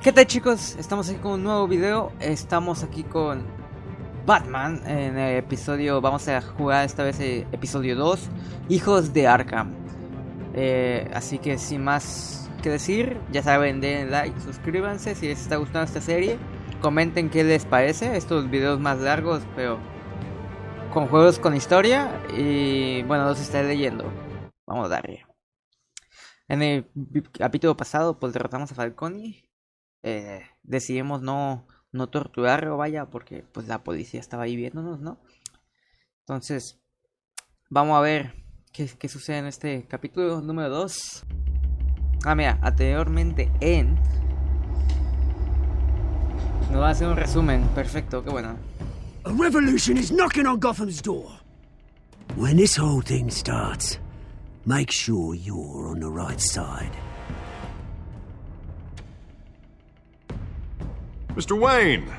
¿Qué tal, chicos? Estamos aquí con un nuevo video. Estamos aquí con Batman en el episodio. Vamos a jugar esta vez el episodio 2, Hijos de Arkham. Así que sin más que decir, ya saben, den like, suscríbanse si les está gustando esta serie. Comenten qué les parece, estos videos más largos pero con juegos con historia. Y bueno, los estaré leyendo. Vamos a darle. En el capítulo pasado pues derrotamos a Falcone. Decidimos no torturarlo, vaya, porque pues la policía estaba ahí viéndonos, ¿no? Entonces, vamos a ver qué sucede en este capítulo número 2. Mira, anteriormente nos va a hacer un resumen, perfecto, qué bueno. A revolution is knocking on Gotham's door. When this whole thing starts, make sure you're on the right side. Mr. Wayne,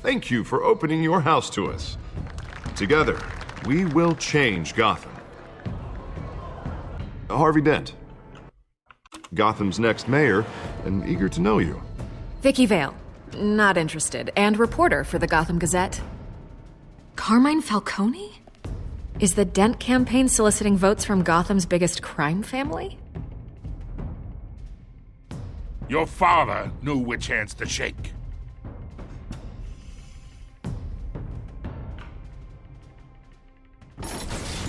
thank you for opening your house to us. Together, we will change Gotham. Harvey Dent, Gotham's next mayor, and eager to know you. Vicky Vale, not interested, and reporter for the Gotham Gazette. Carmine Falcone? Is the Dent campaign soliciting votes from Gotham's biggest crime family? Your father knew which hands to shake.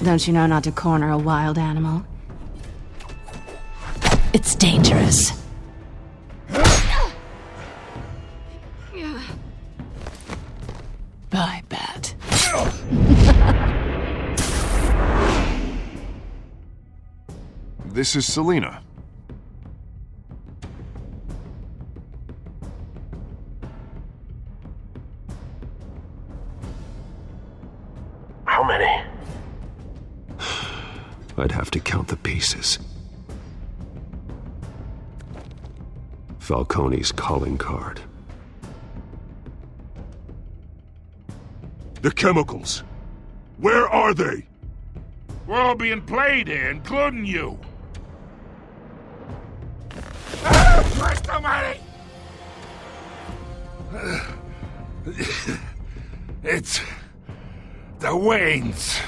Don't you know not to corner a wild animal? It's dangerous. Bye, Bat. This is Selina. How many? I'd have to count the pieces. Falcone's calling card. The chemicals. Where are they? We're all being played here, including you. Christ almighty! It's the Waynes.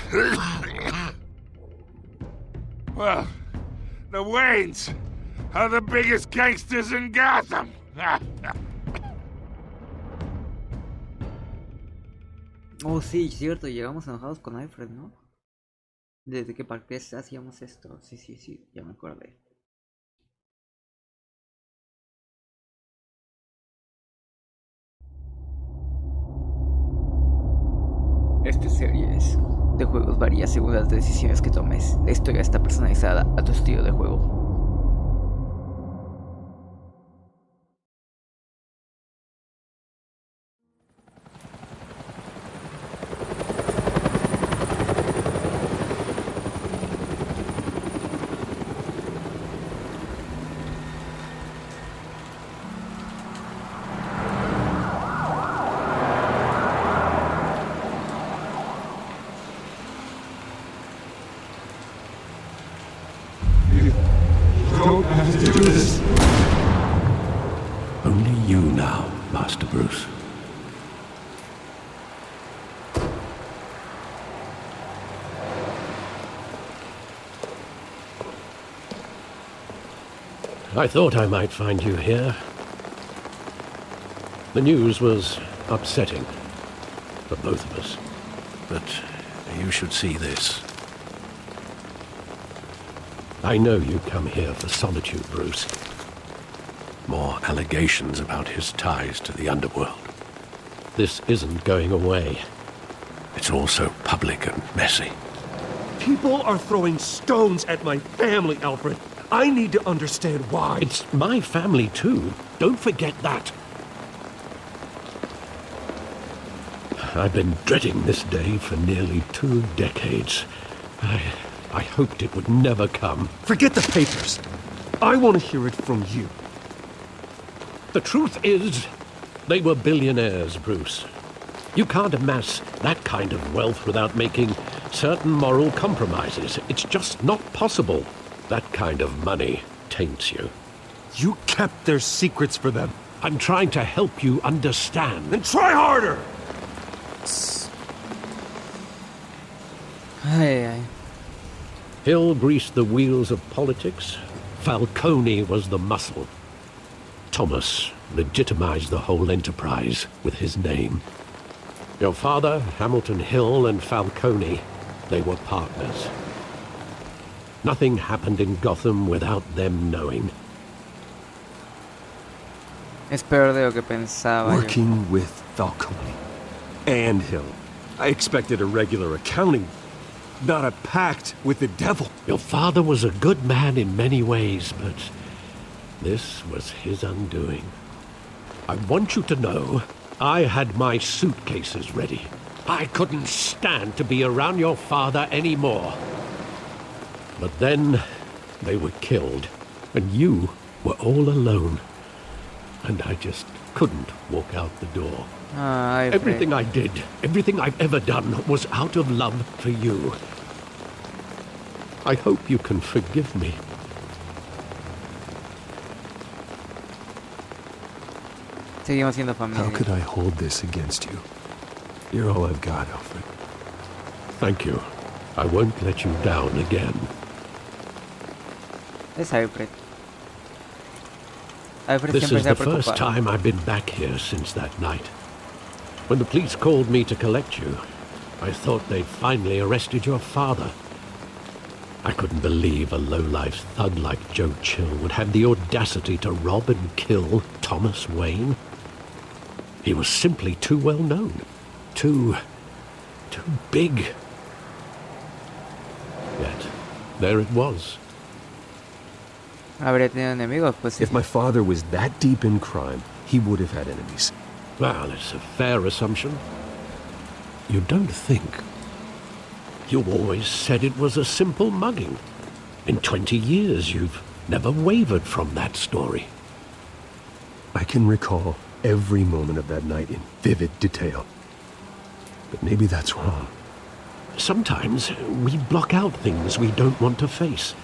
Well, the Waynes are the biggest gangsters in Gotham. Oh, sí, cierto, llegamos enojados con Alfred, ¿no? Desde que para qué hacíamos esto. Sí, ya me acordé. Esta serie de juegos varía según las decisiones que tomes. La historia está personalizada a tu estilo de juego. Only you now, Master Bruce. I thought I might find you here. The news was upsetting for both of us. But you should see this. I know you come here for solitude, Bruce. More allegations about his ties to the underworld. This isn't going away. It's all so public and messy. People are throwing stones at my family, Alfred. I need to understand why. It's my family, too. Don't forget that. I've been dreading this day for nearly 2 decades. I hoped it would never come. Forget the papers. I want to hear it from you. The truth is, they were billionaires, Bruce. You can't amass that kind of wealth without making certain moral compromises. It's just not possible. That kind of money taints you. You kept their secrets for them. I'm trying to help you understand. Then try harder! Ay, ay. Hill greased the wheels of politics. Falcone was the muscle. Thomas legitimized the whole enterprise with his name. Your father, Hamilton Hill, and Falcone, they were partners. Nothing happened in Gotham without them knowing. Es peor de lo que pensaba yo. Working with Falcone and Hill. I expected a regular accounting, not a pact with the devil. Your father was a good man in many ways, but this was his undoing. I want you to know, I had my suitcases ready. I couldn't stand to be around your father anymore. But then, they were killed, and you were all alone. And I just couldn't walk out the door. Ay, Everything I did, everything I've ever done, was out of love for you. I hope you can forgive me. Seguimos siendo familia. How could I hold this against you? You're all I've got, Alfred. Thank you. I won't let you down again. Es Alfred. Alfred This siempre is se ha the first preocupado. time I've been back here since that night. When the police called me to collect you, I thought they'd finally arrested your father. I couldn't believe a low-life thug like Joe Chill would have the audacity to rob and kill Thomas Wayne. He was simply too well known. Too big. Yet, there it was. Habría tenido enemigos, pues sí. If my father was that deep in crime, he would have had enemies. Well, it's a fair assumption. You don't think. You always said it was a simple mugging. In 20 years, you've never wavered from that story. I can recall every moment of that night in vivid detail. But maybe that's wrong. Sometimes we block out things we don't want to face.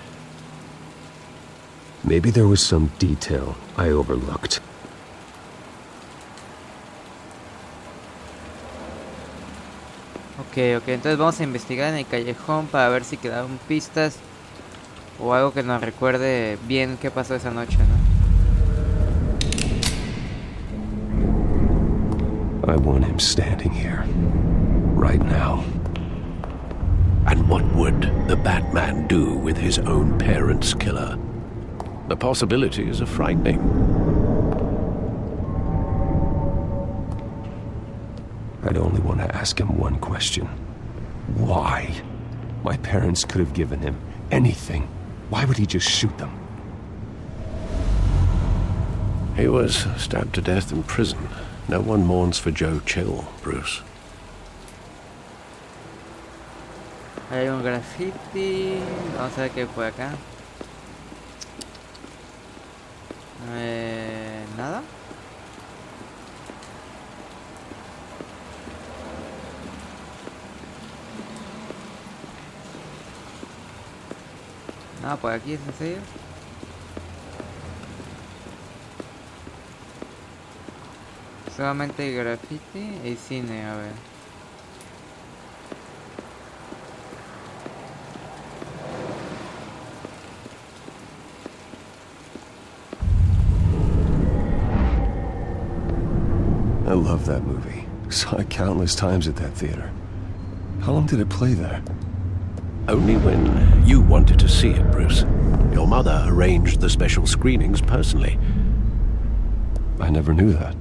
Maybe there was some detail I overlooked. Ok, entonces vamos a investigar en el callejón para ver si quedaron pistas o algo que nos recuerde bien qué pasó esa noche, ¿no? I want him standing here, right now. And what would the Batman do with his own parents' killer? The possibilities are frightening. I'd only want to ask him one question. Why? My parents could have given him anything. Why would he just shoot them? He was stabbed to death in prison. No one mourns for Joe Chill, Bruce. Hay un graffiti. Vamos a ver qué fue acá. Nada. Nada por aquí, ¿es en serio? Solamente graffiti y cine, a ver. I love that movie. Saw it countless times at that theater. How long did it play there? Only when you wanted to see it, Bruce. Your mother arranged the special screenings personally. I never knew that.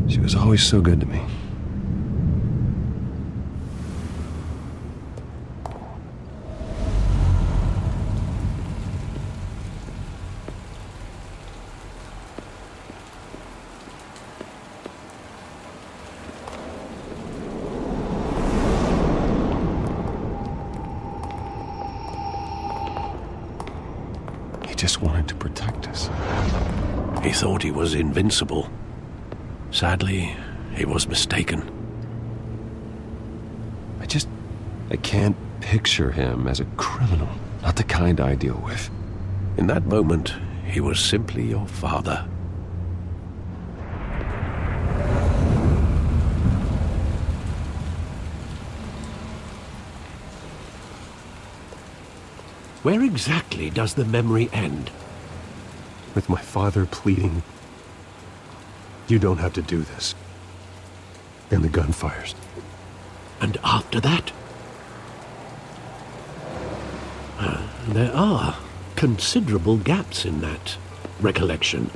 She was always so good to me. He just wanted to protect us. He thought he was invincible. Sadly, he was mistaken. I can't picture him as a criminal. Not the kind I deal with. In that moment, he was simply your father. Where exactly does the memory end? With my father pleading, "You don't have to do this." And the gun fires. And after that? There are considerable gaps in that recollection.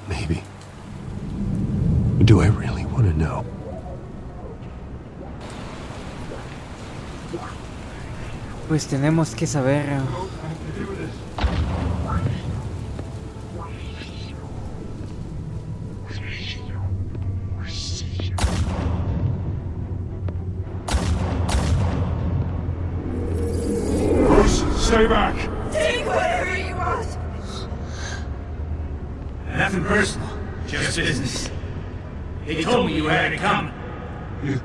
Maybe. Do I really want to know? Pues tenemos que saber. Stay back! Take whatever you want! Nothing personal, just business. They told me you had to come. You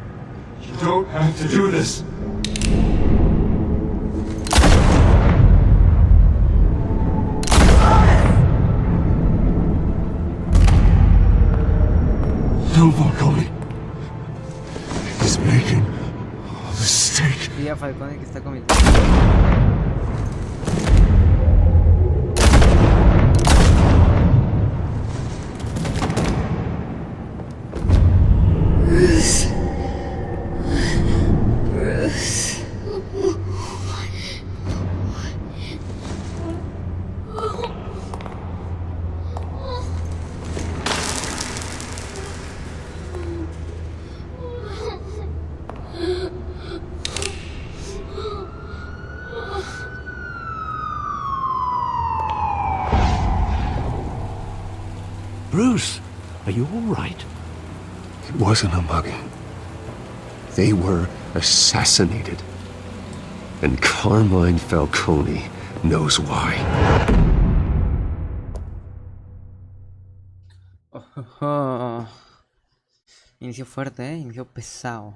don't have to do this. No, Falcone. He's making a mistake. Y a Falcone que está cometiendo. Bruce, are you all right? It wasn't a mugging. They were assassinated. And Carmine Falcone knows why. Oh. Inicio fuerte, inicio pesado.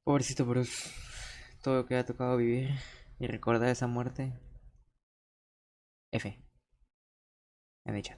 Pobrecito Bruce. Todo lo que ha tocado vivir y recordar esa muerte. F. En el chat.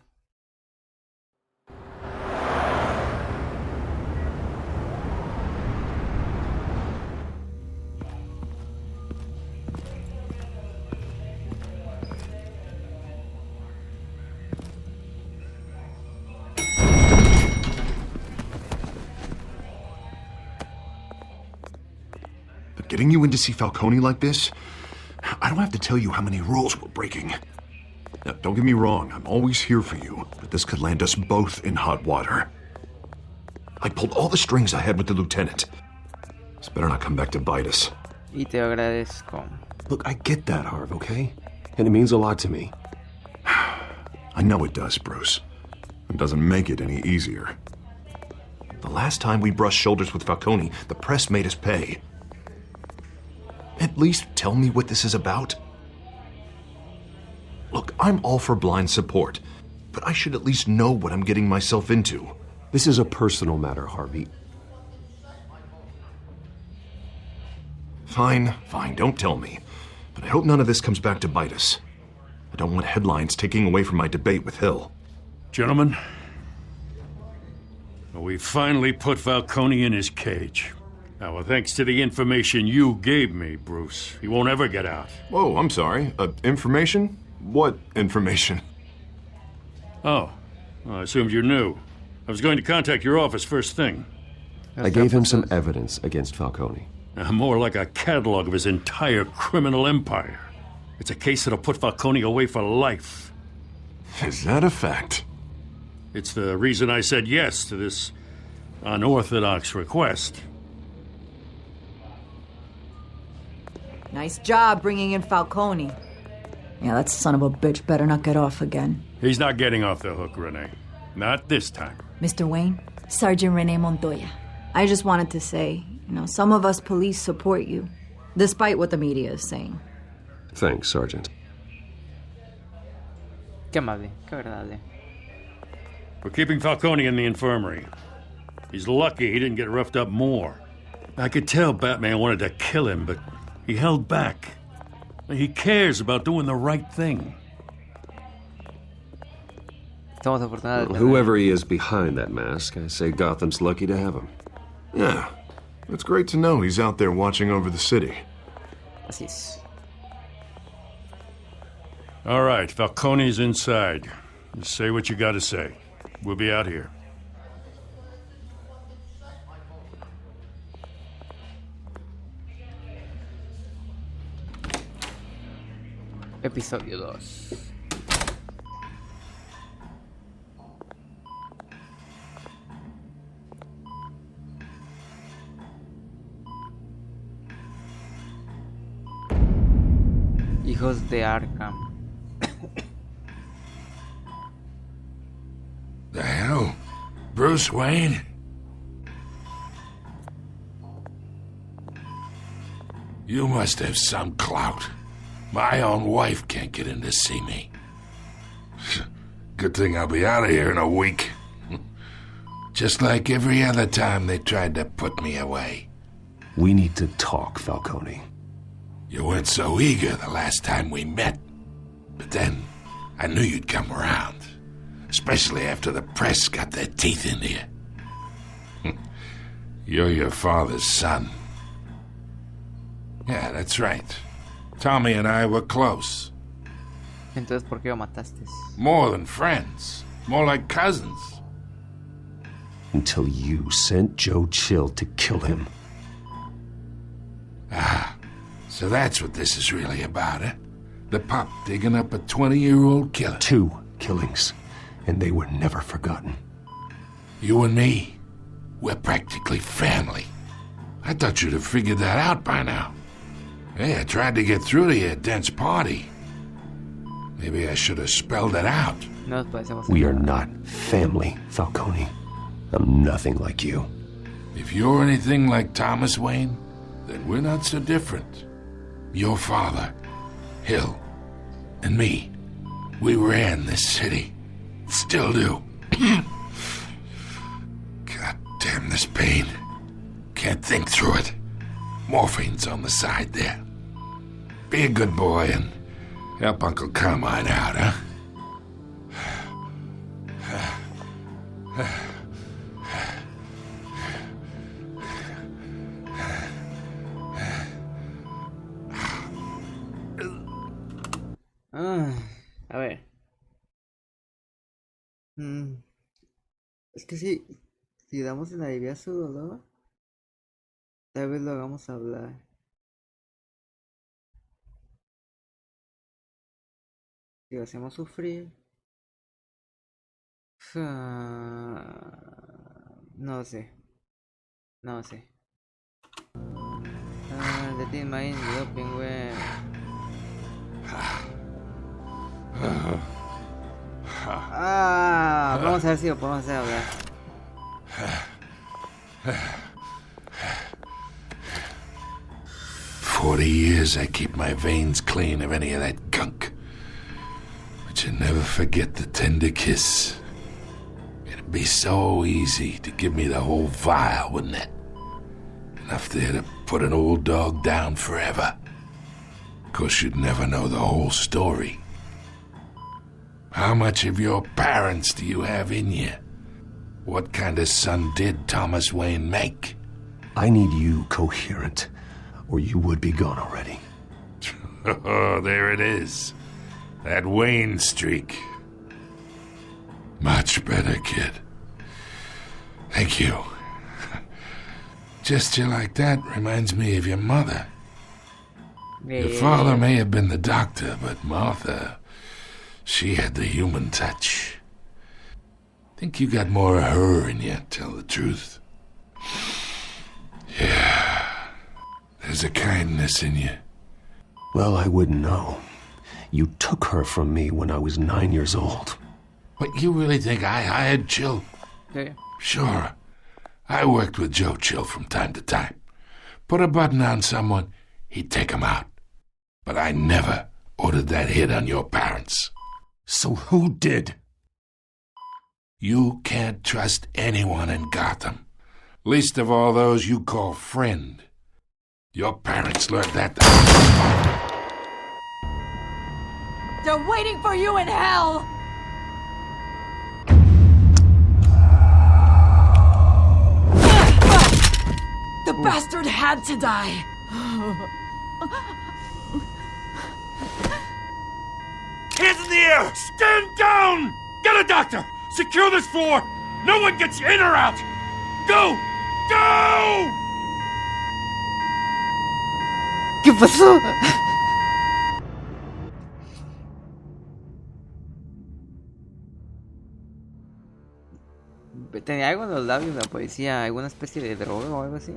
But getting you in to see Falcone like this, I don't have to tell you how many rules we're breaking. Now, don't get me wrong, I'm always here for you, but this could land us both in hot water. I pulled all the strings I had with the lieutenant. This better not come back to bite us. Y te agradezco. Look, I get that, Harv, okay? And it means a lot to me. I know it does, Bruce. It doesn't make it any easier. The last time we brushed shoulders with Falcone, the press made us pay. At least tell me what this is about. Look, I'm all for blind support, but I should at least know what I'm getting myself into. This is a personal matter, Harvey. Fine, don't tell me. But I hope none of this comes back to bite us. I don't want headlines taking away from my debate with Hill. Gentlemen, we finally put Falcone in his cage. Now, thanks to the information you gave me, Bruce, he won't ever get out. Whoa, I'm sorry. Information? What information? Oh, well, I assumed you knew. I was going to contact your office first thing. I gave him some evidence against Falcone. More like a catalog of his entire criminal empire. It's a case that'll put Falcone away for life. Is that a fact? It's the reason I said yes to this unorthodox request. Nice job bringing in Falcone. Yeah, that son of a bitch better not get off again. He's not getting off the hook, Renee. Not this time. Mr. Wayne, Sergeant Renee Montoya. I just wanted to say, some of us police support you, despite what the media is saying. Thanks, Sergeant. Qué amable, qué agradable. We're keeping Falcone in the infirmary. He's lucky he didn't get roughed up more. I could tell Batman wanted to kill him, but he held back. He cares about doing the right thing. Estamos afortunados de tener. Whoever he is behind that mask, I say Gotham's lucky to have him. Yeah, it's great to know he's out there watching over the city. Así es. All right, Falcone's inside. Just say what you gotta say. We'll be out here. Episodio 2. Hijos de Arkham. The hell? Bruce Wayne? You must have some clout. My own wife can't get in to see me. Good thing I'll be out of here in a week. Just like every other time they tried to put me away. We need to talk, Falcone. You weren't so eager the last time we met. But then, I knew you'd come around. Especially after the press got their teeth into you. You're your father's son. Yeah, that's right. Tommy and I were close. Entonces, ¿por qué lo mataste? More than friends. More like cousins. Until you sent Joe Chill to kill him. Ah, so that's what this is really about, eh? The pup digging up a 20-year-old killer. 2 killings, and they were never forgotten. You and me, we're practically family. I thought you'd have figured that out by now. Hey, I tried to get through to your dense party. Maybe I should have spelled it out. We are not family, Falcone. I'm nothing like you. If you're anything like Thomas Wayne, then we're not so different. Your father, Hill, and me, we ran this city. Still do. God damn this pain. Can't think through it. Morphine's on the side there. Be a good boy and help Uncle Carmine out, huh? A ver. Es que si damos en aliviar su dolor, tal vez lo hagamos hablar. Si lo hacemos sufrir, no sé. The Teen Mind Doping, güey. Vamos a ver si lo podemos hacer hablar. 40 years I keep my veins clean of any of that gunk. But you never forget the tender kiss. It'd be so easy to give me the whole vial, wouldn't it? Enough there to put an old dog down forever. Of course, you'd never know the whole story. How much of your parents do you have in you? What kind of son did Thomas Wayne make? I need you coherent, or you would be gone already. Oh, there it is. That Wayne streak. Much better, kid. Thank you. Gesture like that reminds me of your mother. Your father may have been the doctor, but Martha, she had the human touch. Think you got more of her in you, tell the truth. Yeah, there's a kindness in you. Well, I wouldn't know. You took her from me when I was 9 years old. What, you really think I hired Chill? Yeah. Sure. I worked with Joe Chill from time to time. Put a button on someone, he'd take him out. But I never ordered that hit on your parents. So who did? You can't trust anyone in Gotham. Least of all those you call friend. Your parents learned that. They're waiting for you in hell! The bastard had to die! Hands in the air! Stand down! Get a doctor! Secure this floor! No one gets in or out! Go! Go! ¿Qué pasó? ¿Tenía algo en los labios la policía? ¿Alguna especie de droga o algo así?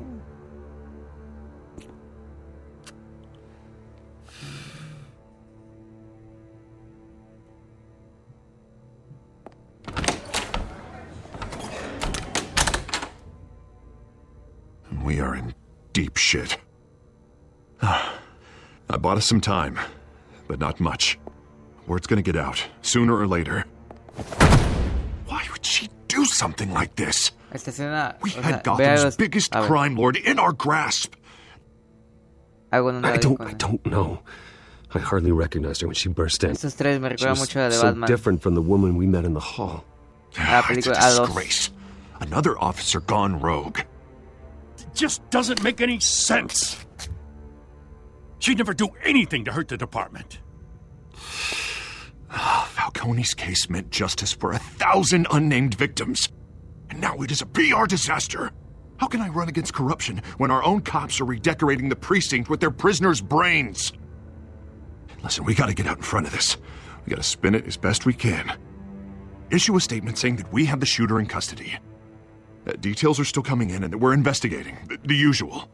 We are in deep shit. I bought us some time, but not much. Word's gonna get out, sooner or later. Why would she do something like this? Esta escena, We had Gotham's biggest crime lord in our grasp. I don't know. I hardly recognized her when she burst in. Estos tres me recuerdan mucho a de so Batman. different from the woman we met in the hall. It's a disgrace. Another officer gone rogue. It just doesn't make any sense. She'd never do anything to hurt the department. Falcone's case meant justice for 1,000 unnamed victims. And now it is a PR disaster. How can I run against corruption when our own cops are redecorating the precinct with their prisoners' brains? Listen, we gotta get out in front of this. We gotta spin it as best we can. Issue a statement saying that we have the shooter in custody. Details are still coming in and that we're investigating. The usual.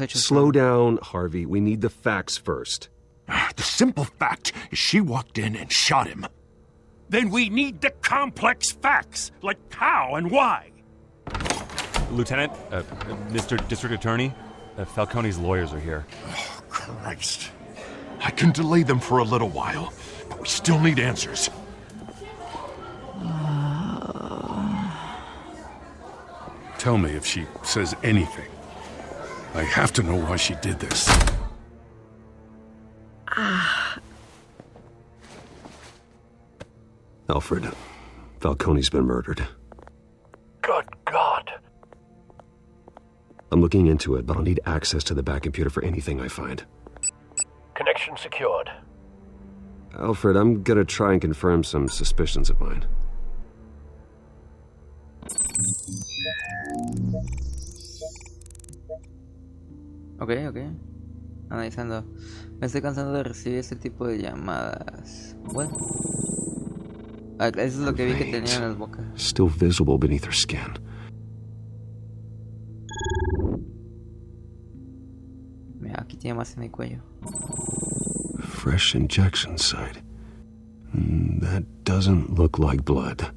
Slow down, Harvey. We need the facts first. The simple fact is she walked in and shot him. Then we need the complex facts, like how and why. Lieutenant, Mr. District Attorney, Falcone's lawyers are here. Oh, Christ. I can delay them for a little while, but we still need answers. Tell me if she says anything. I have to know why she did this. Alfred, Falcone's been murdered. Good God. I'm looking into it, but I'll need access to the back computer for anything I find. Connection secured. Alfred, I'm gonna try and confirm some suspicions of mine. Ok. Analizando. Me estoy cansando de recibir este tipo de llamadas. Bueno. Eso es lo que vi que tenía en las bocas. Still visible beneath her skin. Mira, aquí tiene más en el cuello. Fresh injection site. That doesn't look like blood.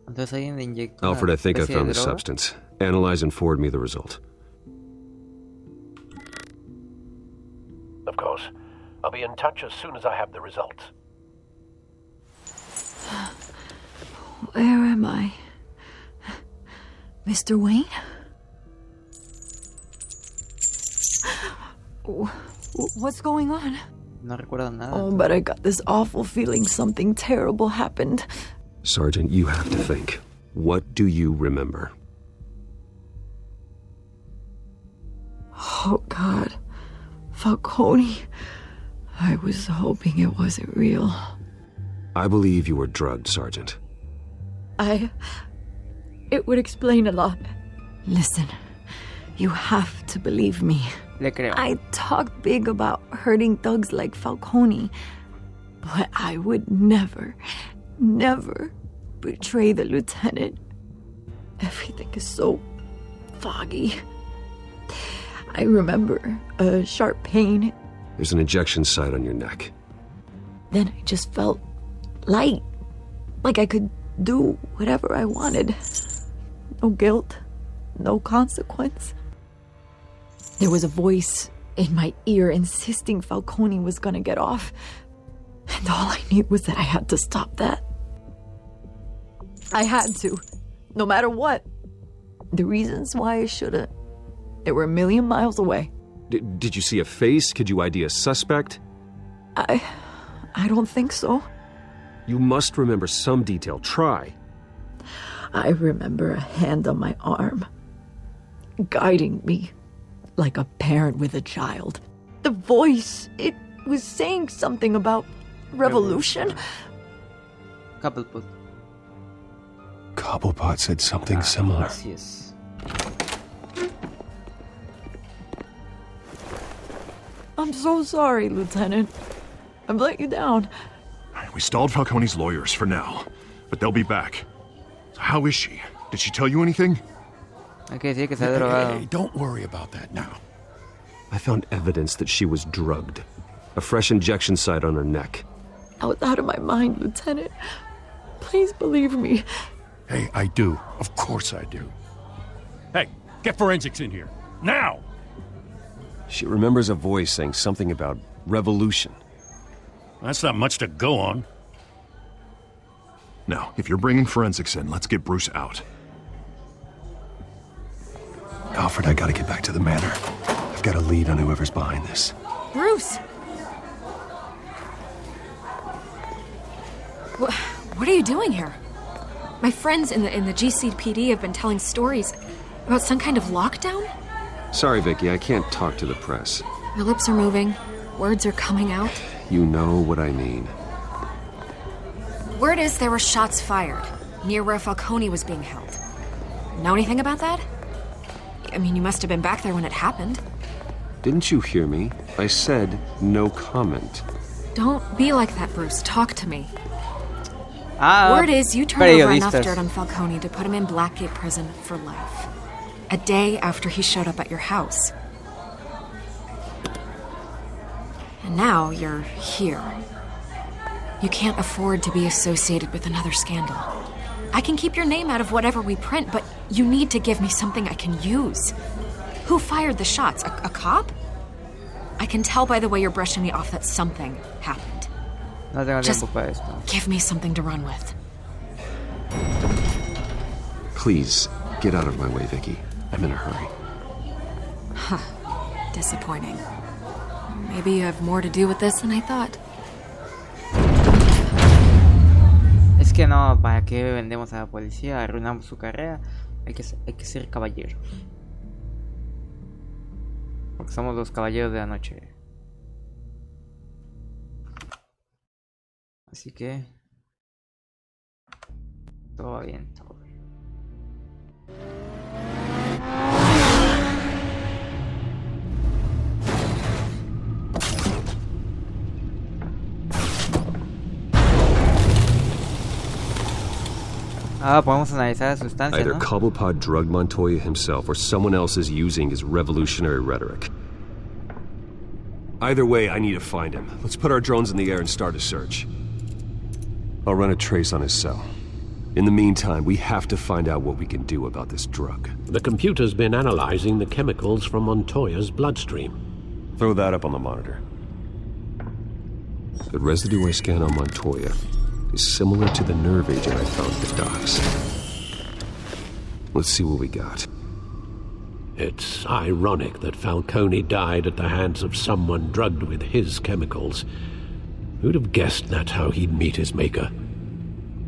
Entonces alguien le inyectó. Alfred, I think I found the substance. Analyze and forward me the result. Of course. I'll be in touch as soon as I have the results. Where am I? Mr. Wayne? What's going on? No recuerdo nada. Oh, but I got this awful feeling something terrible happened. Sergeant, you have to think. What do you remember? Oh, God. Falcone. I was hoping it wasn't real. I believe you were drugged, Sergeant. It would explain a lot. Listen, you have to believe me. Le creo. I talked big about hurting thugs like Falcone, but I would never betray the lieutenant. Everything is so foggy. I remember a sharp pain. There's an injection site on your neck. Then I just felt light, like I could do whatever I wanted. No guilt, no consequence. There was a voice in my ear insisting Falcone was gonna get off. And all I knew was that I had to stop that. I had to, no matter what. The reasons why I shouldn't, they were a million miles away. Did you see a face? Could you ID a suspect? I don't think so. You must remember some detail. Try. I remember a hand on my arm, guiding me like a parent with a child. The voice, it was saying something about revolution. Cobblepot. Cobblepot said something similar. Así es. I'm so sorry, Lieutenant. I've let you down. We stalled Falcone's lawyers for now, but they'll be back. So how is she? Did she tell you anything? Hay que decir que se ha drogado. Hey, don't worry about that now. I found evidence that she was drugged. A fresh injection site on her neck. I was out of my mind, Lieutenant. Please believe me. Hey, I do. Of course I do. Hey, get forensics in here. Now! She remembers a voice saying something about revolution. That's not much to go on. Now, if you're bringing forensics in, let's get Bruce out. Alfred, I gotta get back to the manor. I've got a lead on whoever's behind this. Bruce! What are you doing here? My friends in the GCPD have been telling stories about some kind of lockdown? Sorry, Vicky, I can't talk to the press. Your lips are moving. Words are coming out. You know what I mean. Word is there were shots fired near where Falcone was being held. Know anything about that? I mean, you must have been back there when it happened. Didn't you hear me? I said no comment. Don't be like that, Bruce. Talk to me. Word is you turned over enough dirt on Falcone to put him in Blackgate Prison for life. A day after he showed up at your house. And now you're here. You can't afford to be associated with another scandal. I can keep your name out of whatever we print, but you need to give me something I can use. Who fired the shots? A cop? I can tell by the way you're brushing me off that something happened. No tengo Just tiempo para esto. give me something to run with. Please, get out of my way, Vicky. I'm in a hurry. Huh. Disappointing. Maybe you have more to do with this than I thought. Es que no, ¿para qué vendemos a la policía? Arruinamos su carrera. Hay que ser caballeros. Porque somos los caballeros de la noche. Así que todo va bien, todo bien. Podemos analizar la sustancia, Either ¿no? Cobblepot drugged Montoya himself or someone else is using his revolutionary rhetoric. Either way, I need to find him. Let's put our drones in the air and start a search. I'll run a trace on his cell. In the meantime, we have to find out what we can do about this drug. The computer's been analyzing the chemicals from Montoya's bloodstream. Throw that up on the monitor. The residue I scanned on Montoya is similar to the nerve agent I found at the docks. Let's see what we got. It's ironic that Falcone died at the hands of someone drugged with his chemicals. Who'd have guessed that's how he'd meet his maker?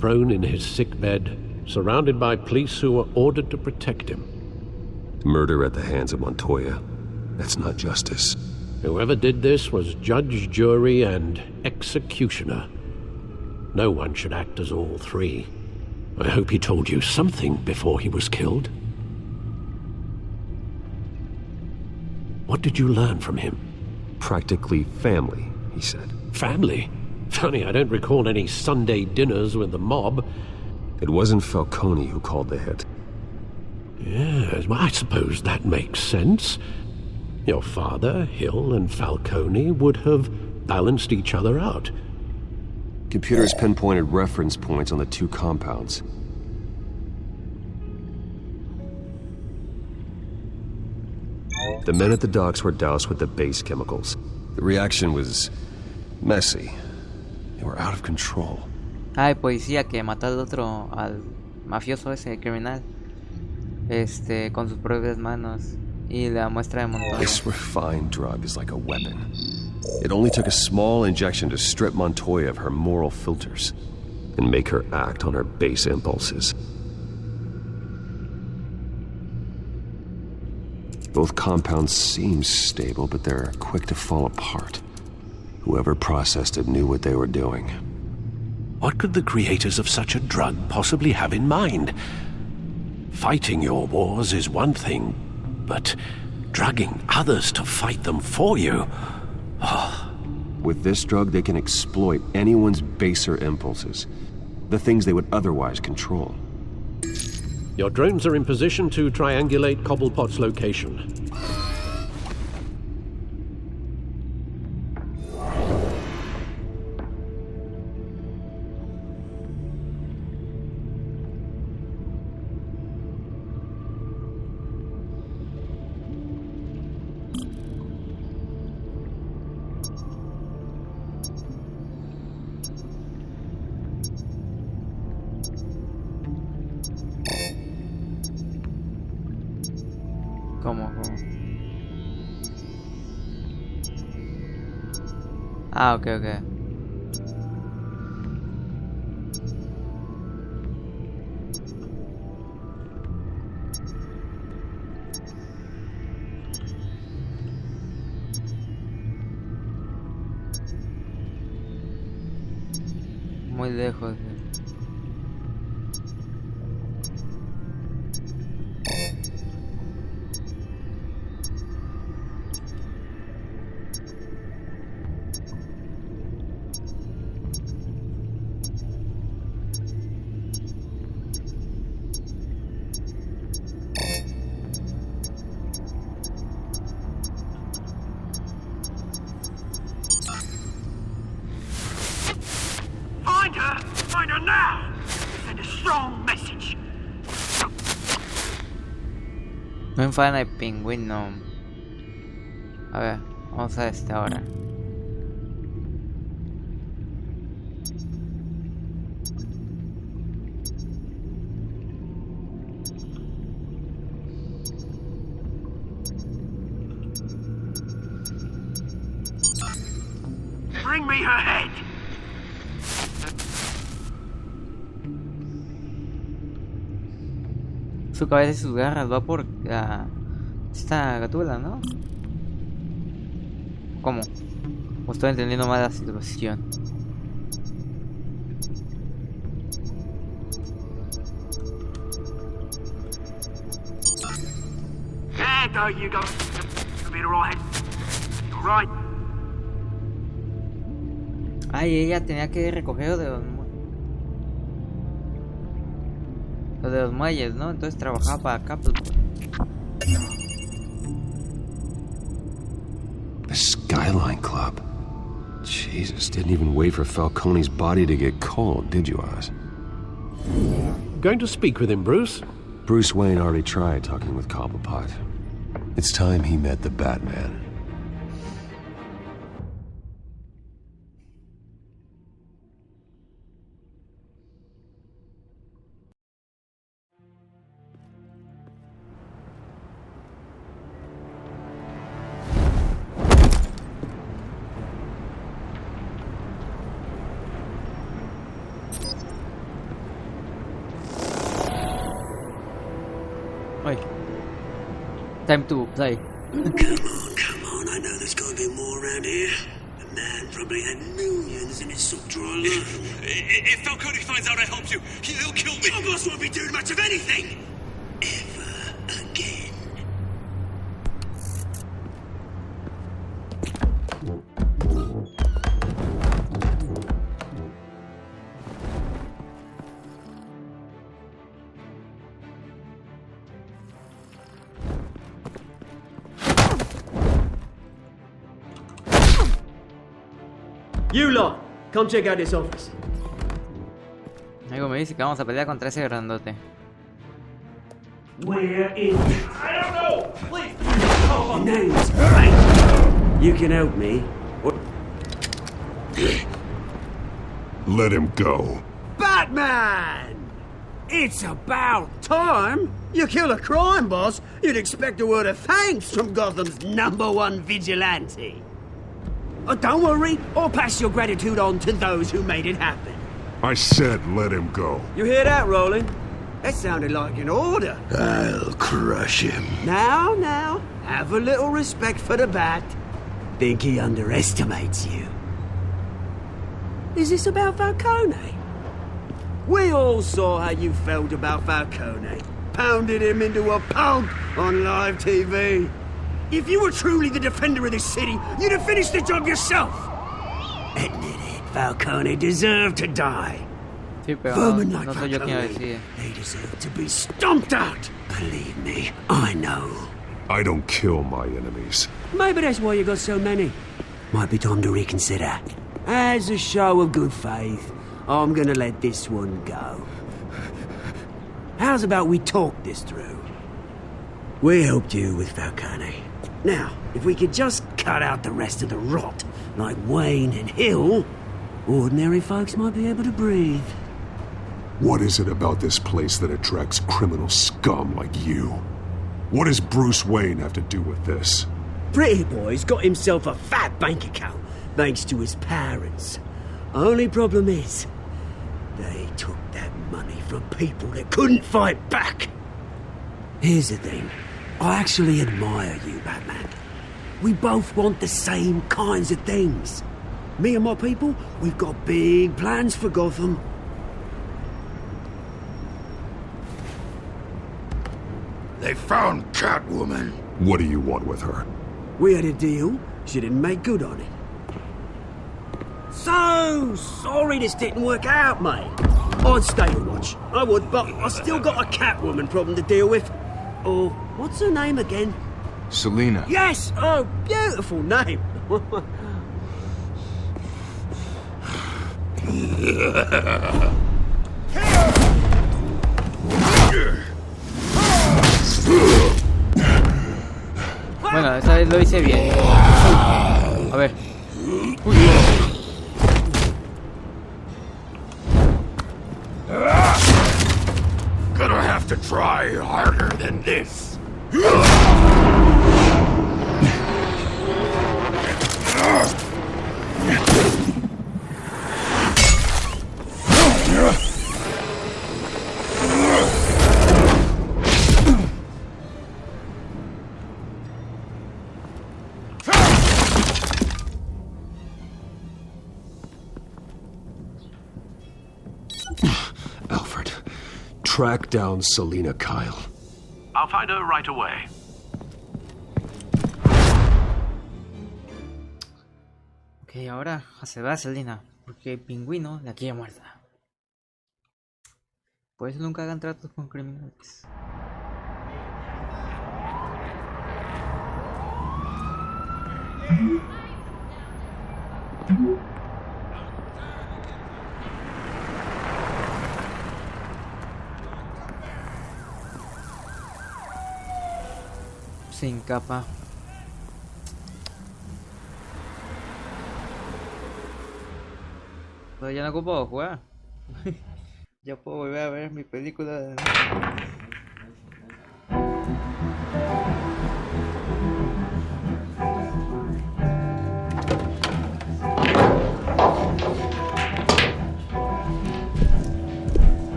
Prone in his sickbed, surrounded by police who were ordered to protect him. Murder at the hands of Montoya. That's not justice. Whoever did this was judge, jury, and executioner. No one should act as all three. I hope he told you something before he was killed. What did you learn from him? Practically family, he said. Family? Funny, I don't recall any Sunday dinners with the mob. It wasn't Falcone who called the hit. Yes, well, I suppose that makes sense. Your father, Hill, and Falcone would have balanced each other out. Computers pinpointed reference points on the two compounds. The men at the docks were doused with the base chemicals. The reaction was messy. They were out of control. El policía que mató al otro, al mafioso ese, criminal, con sus propias manos, y la muestra de Montoya. This refined drug is like a weapon. It only took a small injection to strip Montoya of her moral filters and make her act on her base impulses. Both compounds seem stable, but they're quick to fall apart. Whoever processed it knew what they were doing. What could the creators of such a drug possibly have in mind? Fighting your wars is one thing, but drugging others to fight them for you... Oh. With this drug, they can exploit anyone's baser impulses. The things they would otherwise control. Your drones are in position to triangulate Cobblepot's location. ¿Cómo? Ah, ok. Muy lejos. Find her now! Send a strong message. No enfada el pingüino. A ver, vamos a este ahora. Bring me her head! Su cabeza y sus garras va por esta gatula, ¿no? ¿Cómo? O estoy entendiendo mal la situación. There you go. Right. Right. Ay, ella tenía que recoger de los muelles, ¿no? Entonces trabajaba para acá, pues. The Skyline Club. Jesus, didn't even wait for Falcone's body to get cold, did you, Oz? Going to speak with him, Bruce? Bruce Wayne already tried talking with Cobblepot. It's time he met the Batman. Time to play. Come on, I know there's gotta be more around here. The man probably had millions in his sock drawer alone. If Falcone finds out I helped you, he'll kill me. Your boss won't be doing much of anything! Ever again. You lot, come check out this office. Amigo me dice que vamos a pelear contra ese grandote. Where is... I don't know! Please! Your name's right. You can help me. Let him go. Batman! It's about time. You kill a crime boss, you'd expect a word of thanks from Gotham's #1 vigilante. Oh, don't worry, I'll pass your gratitude on to those who made it happen. I said let him go. You hear that, Roland? That sounded like an order. I'll crush him. Now, have a little respect for the Bat. Think he underestimates you. Is this about Falcone? We all saw how you felt about Falcone. Pounded him into a pulp on live TV. If you were truly the defender of this city, you'd have finished the job yourself. Admit it, Falcone deserved to die. Sí, pero Vermin no, like no soy yo quien lo Falcone, decide. they deserve to be stomped out. Believe me, I know. I don't kill my enemies. Maybe that's why you got so many. Might be time to reconsider. As a show of good faith, I'm gonna let this one go. How's about we talk this through? We helped you with Falcone. Now, if we could just cut out the rest of the rot, like Wayne and Hill, ordinary folks might be able to breathe. What is it about this place that attracts criminal scum like you? What does Bruce Wayne have to do with this? Pretty Boy's got himself a fat bank account, thanks to his parents. Only problem is, they took that money from people that couldn't fight back. Here's the thing. I actually admire you, Batman. We both want the same kinds of things. Me and my people, we've got big plans for Gotham. They found Catwoman. What do you want with her? We had a deal. She didn't make good on it. So sorry this didn't work out, mate. I'd stay to watch. I would, but I still got a Catwoman problem to deal with. Oh, what's her name again? Selina. Yes! Oh, beautiful name. Bueno, esta vez lo hice bien. A ver. Uy. Gonna have to try harder than this. Alfred, track down Selina Kyle. I'll find her right away. Ok, ahora se va Selina, porque el pingüino la quiere muerta. Por eso nunca hagan tratos con criminales. Sin capa. Pero ya no puedo jugar. Ya puedo volver a ver mi película.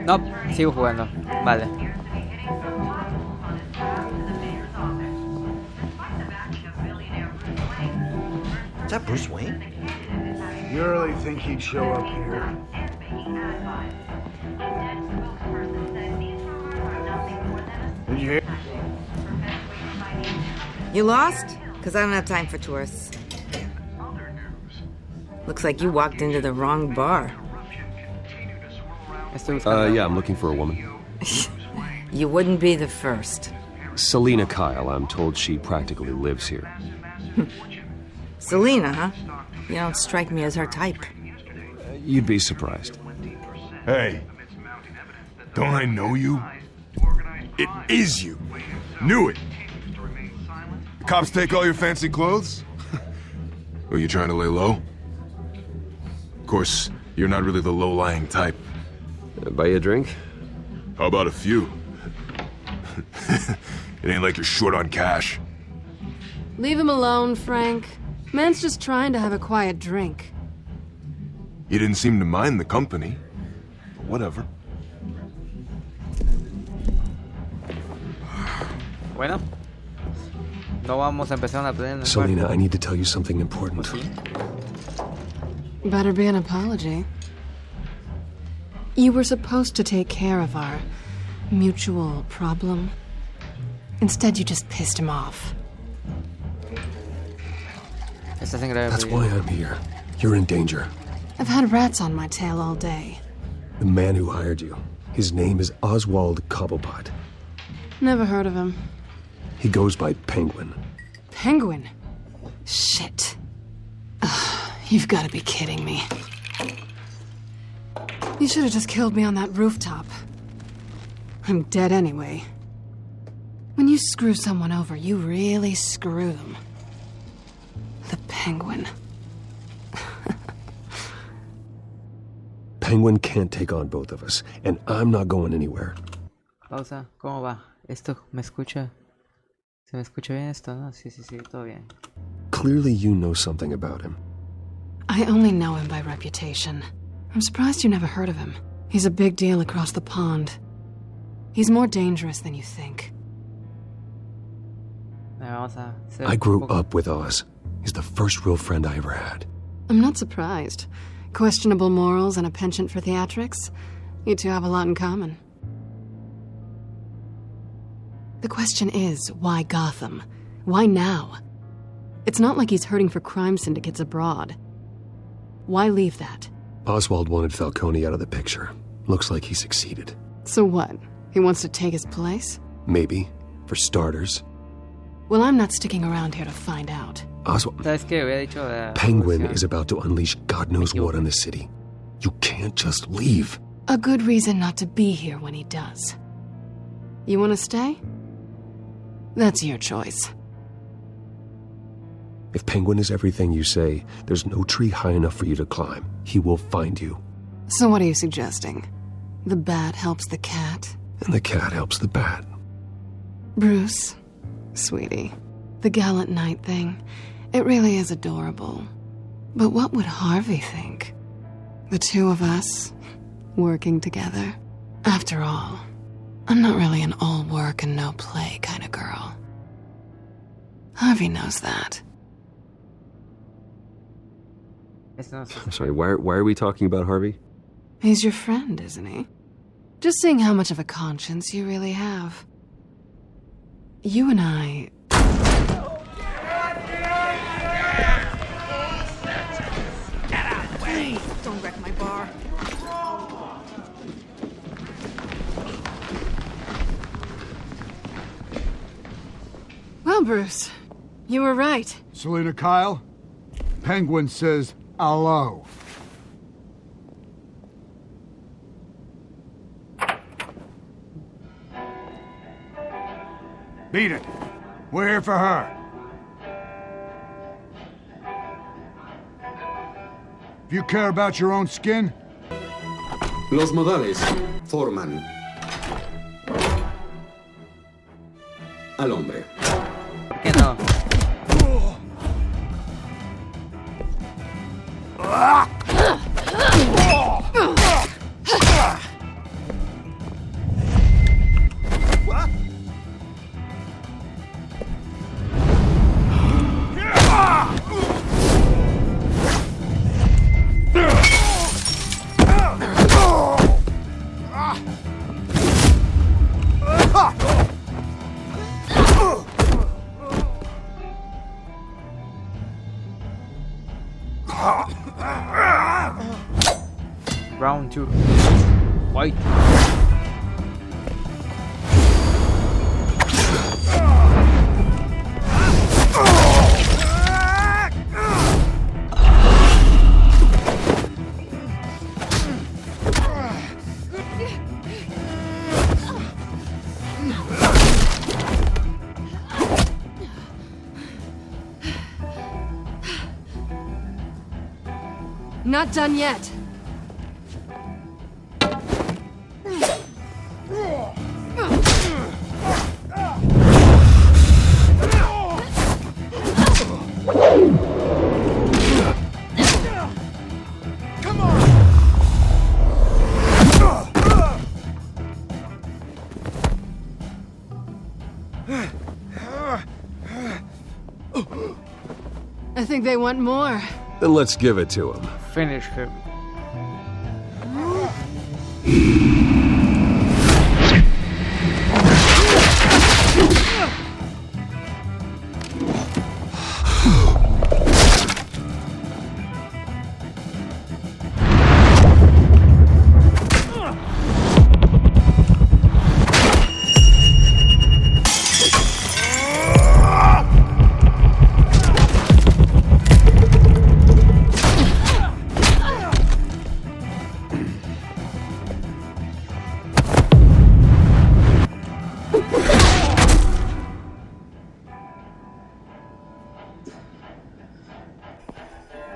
No, sigo jugando. Vale. Is that Bruce Wayne? You really think he'd show up here? Did you hear? You lost? Because I don't have time for tourists. Looks like you walked into the wrong bar. Yeah, I'm looking for a woman. You wouldn't be the first. Selina Kyle, I'm told she practically lives here. Selina, huh? You don't strike me as her type. You'd be surprised. Hey, don't I know you? It is you. Knew it. The cops take all your fancy clothes? Are you trying to lay low? Of course, you're not really the low-lying type. Buy you a drink? How about a few? It ain't like you're short on cash. Leave him alone, Frank. Man's just trying to have a quiet drink. You didn't seem to mind the company. But whatever. Bueno. No vamos a empezar a aprender. Selena, I need to tell you something important. Better be an apology. You were supposed to take care of our mutual problem. Instead, you just pissed him off. That's why I'm here. You're in danger. I've had rats on my tail all day. The man who hired you, his name is Oswald Cobblepot. Never heard of him. He goes by Penguin. Penguin? Shit. Ugh, you've got to be kidding me. You should have just killed me on that rooftop. I'm dead anyway. When you screw someone over, you really screw them. The Penguin. Penguin can't take on both of us, and I'm not going anywhere. Pausa, ¿cómo va? ¿Esto me escucha? ¿Se me escucha bien esto? No, sí, todo bien. Clearly you know something about him. I only know him by reputation. I'm surprised you never heard of him. He's a big deal across the pond. He's more dangerous than you think. I grew up with Oz. He's the first real friend I ever had. I'm not surprised. Questionable morals and a penchant for theatrics. You two have a lot in common. The question is, why Gotham? Why now? It's not like he's hurting for crime syndicates abroad. Why leave that? Oswald wanted Falcone out of the picture. Looks like he succeeded. So what? He wants to take his place? Maybe. For starters. Well, I'm not sticking around here to find out. Oswald... Penguin is about to unleash God knows what on the city. You can't just leave. A good reason not to be here when he does. You want to stay? That's your choice. If Penguin is everything you say, there's no tree high enough for you to climb. He will find you. So what are you suggesting? The bat helps the cat? And the cat helps the bat. Bruce, sweetie, the gallant knight thing, it really is adorable. But what would Harvey think? The two of us, working together? After all, I'm not really an all work and no play kind of girl. Harvey knows that. I'm sorry, why are we talking about Harvey? He's your friend, isn't he? Just seeing how much of a conscience you really have. You and I... Get out of the way! Don't wreck my bar. Well, Bruce, you were right. Selena Kyle, Penguin says hello. Beat it. We're here for her. If you care about your own skin... Los modales forman al hombre. ¿Por qué no? Round 2. Fight. Not done yet. think they want more. Then let's give it to him. Finish him.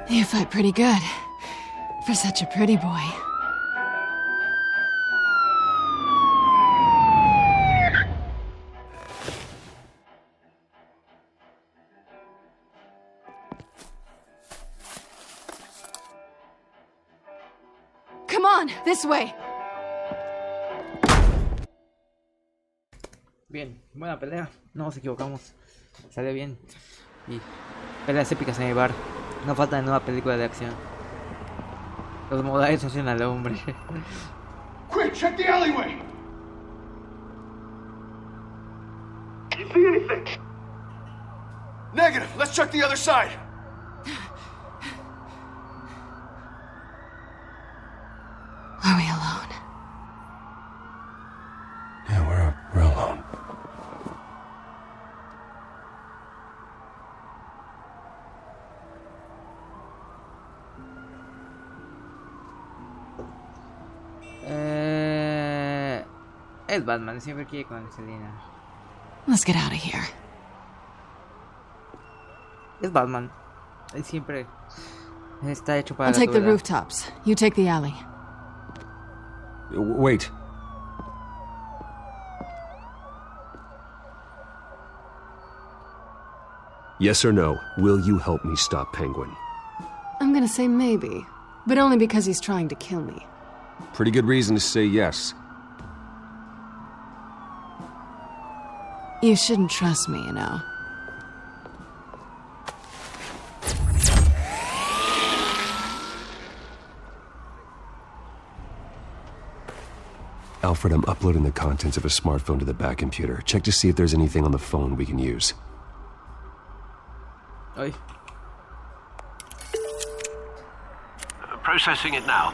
You fight pretty good. For such a pretty boy. Come on, this way. Bien, buena pelea. No nos equivocamos. Sale bien. Y peleas épicas en el bar. No falta de nueva película de acción. Los modales hacen al hombre. Quick, check the alleyway! You see anything? Negative. Let's check the other side. Are we alone? Yeah, we're alone. Es Batman, siempre quiere con Selina. Let's get out of here. Es Batman. Él siempre está hecho para I'll take the soledad. rooftops. You take the alley. Wait. Yes or no, will you help me stop Penguin? I'm gonna say maybe, but only because he's trying to kill me. Pretty good reason to say yes. You shouldn't trust me, you know. Alfred, I'm uploading the contents of a smartphone to the back computer. Check to see if there's anything on the phone we can use. Ay. Processing it now.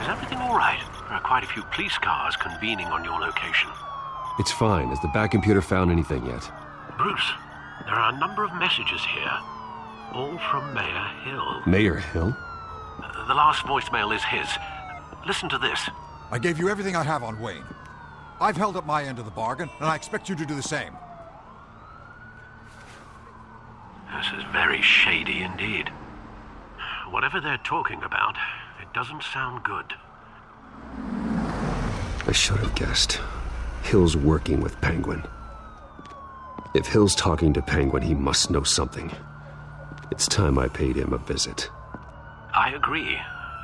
Is everything all right? There are quite a few police cars convening on your location. It's fine. Has the back computer found anything yet? Bruce, there are a number of messages here. All from Mayor Hill. Mayor Hill? The last voicemail is his. Listen to this. I gave you everything I have on Wayne. I've held up my end of the bargain, and I expect you to do the same. This is very shady indeed. Whatever they're talking about, it doesn't sound good. I should have guessed. Hill's working with Penguin. If Hill's talking to Penguin, he must know something. It's time I paid him a visit. I agree.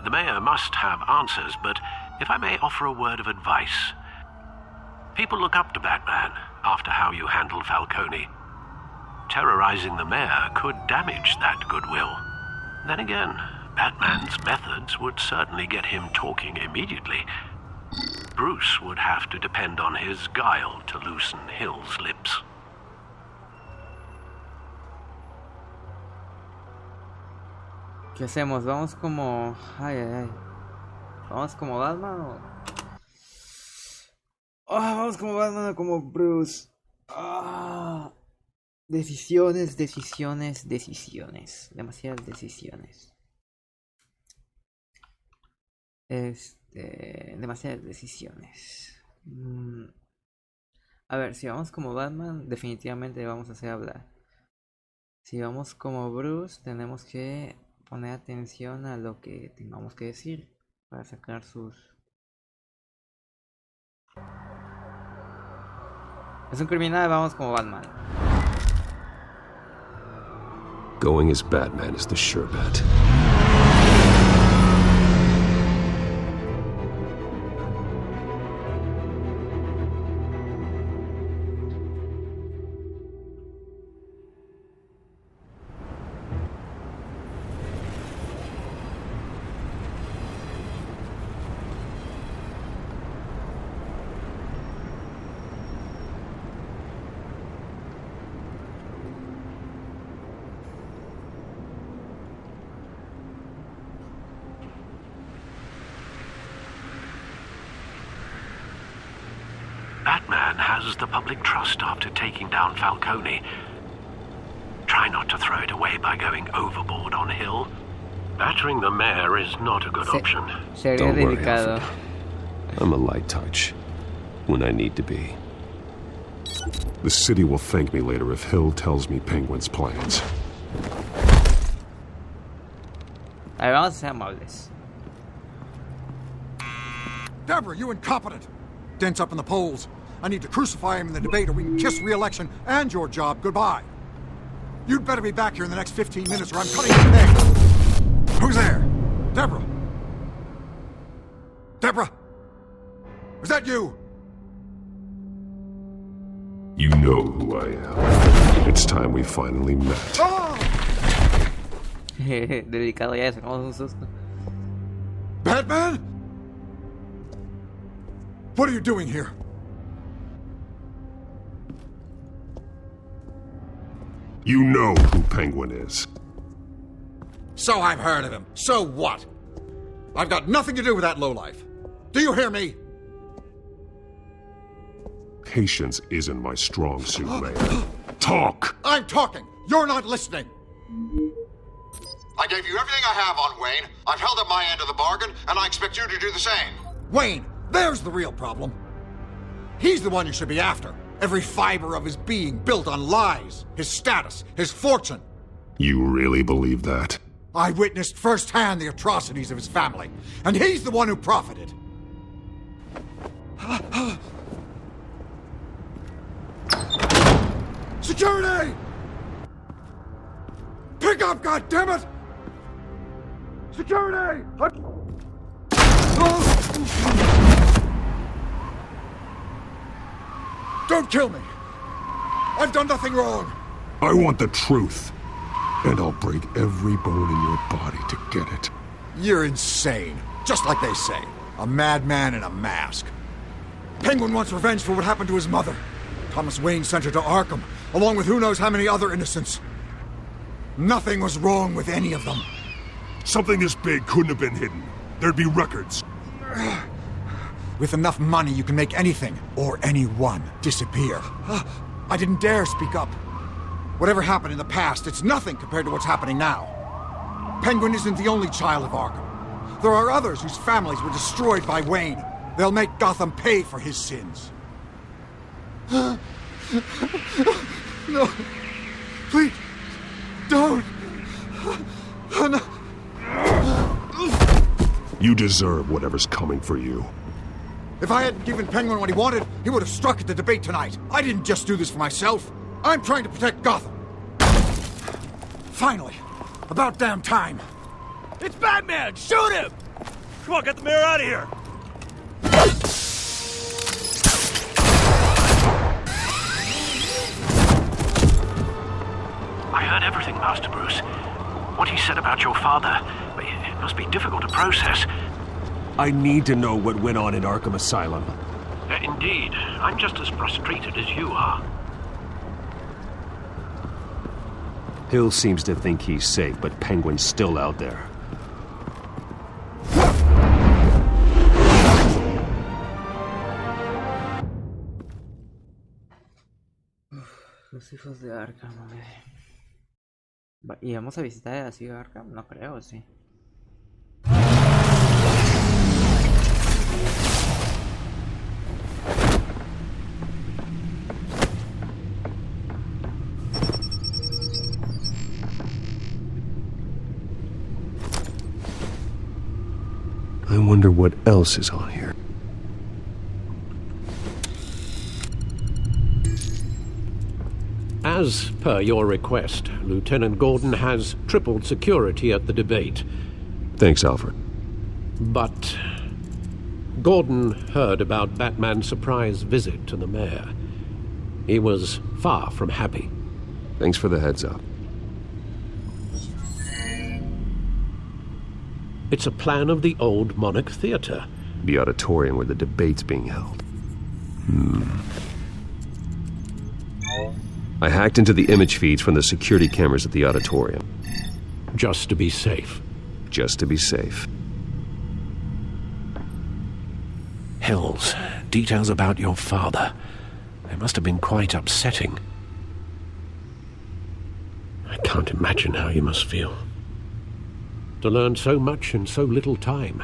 The mayor must have answers, but if I may offer a word of advice. People look up to Batman after how you handled Falcone. Terrorizing the mayor could damage that goodwill. Then again, Batman's methods would certainly get him talking immediately. Bruce would have to depend on his guile to loosen Hill's lips. ¿Qué hacemos? ¿Vamos como... Ay, ay, ay. ¿Vamos como Batman o...? ¿Vamos como Batman o como Bruce? Decisiones, decisiones, decisiones. Demasiadas decisiones. Demasiadas decisiones. A ver, si vamos como Batman, definitivamente vamos a hacer hablar. Si vamos como Bruce, tenemos que poner atención a lo que tengamos que decir para sacar sus... Es un criminal, vamos como Batman. Going as Batman is the sure bet. loses the public trust after taking down Falcone. Try not to throw it away by going overboard on Hill. Battering the mayor is not a good option. Don't worry, Alfred. I'm a light touch when I need to be. The city will thank me later if Hill tells me Penguin's plans. A ver, vamos a ser amables. Deborah, you incompetent! Dent's up in the polls. I need to crucify him in the debate or we can kiss re-election and your job goodbye. You'd better be back here in the next 15 minutes or I'm cutting your pay. Who's there? Deborah? Deborah? Is that you? You know who I am. It's time we finally met. Dedicado ya, sacamos un susto. Batman? What are you doing here? You know who Penguin is. So I've heard of him. So what? I've got nothing to do with that lowlife. Do you hear me? Patience isn't my strong suit, Mayor. Talk! I'm talking! You're not listening! I gave you everything I have on Wayne. I've held up my end of the bargain, and I expect you to do the same. Wayne, there's the real problem. He's the one you should be after. Every fiber of his being built on lies, his status, his fortune. You really believe that? I witnessed firsthand the atrocities of his family, and he's the one who profited. Security! Pick up, goddammit! Security! Don't kill me! I've done nothing wrong! I want the truth. And I'll break every bone in your body to get it. You're insane. Just like they say. A madman in a mask. Penguin wants revenge for what happened to his mother. Thomas Wayne sent her to Arkham, along with who knows how many other innocents. Nothing was wrong with any of them. Something this big couldn't have been hidden. There'd be records. With enough money, you can make anything, or anyone, disappear. I didn't dare speak up. Whatever happened in the past, it's nothing compared to what's happening now. Penguin isn't the only child of Arkham. There are others whose families were destroyed by Wayne. They'll make Gotham pay for his sins. No. Please. Don't. No. You deserve whatever's coming for you. If I hadn't given Penguin what he wanted, he would have struck at the debate tonight. I didn't just do this for myself. I'm trying to protect Gotham. Finally. About damn time. It's Batman! Shoot him! Come on, get the mayor out of here! I heard everything, Master Bruce. What he said about your father, it must be difficult to process. I need to know what went on in Arkham Asylum. Indeed. I'm just as frustrated as you are. Hill seems to think he's safe, but Penguin's still out there. Los hijos de Arkham, ¿y vamos a visitar así a Arkham? No creo, sí. I wonder what else is on here. As per your request, Lieutenant Gordon has tripled security at the debate. Thanks, Alfred. But Gordon heard about Batman's surprise visit to the mayor. He was far from happy. Thanks for the heads up. It's a plan of the old Monarch Theater. The auditorium where the debate's being held. I hacked into the image feeds from the security cameras at the auditorium. Just to be safe. Just to be safe. Hills, details about your father. They must have been quite upsetting. I can't imagine how you must feel. To learn so much in so little time.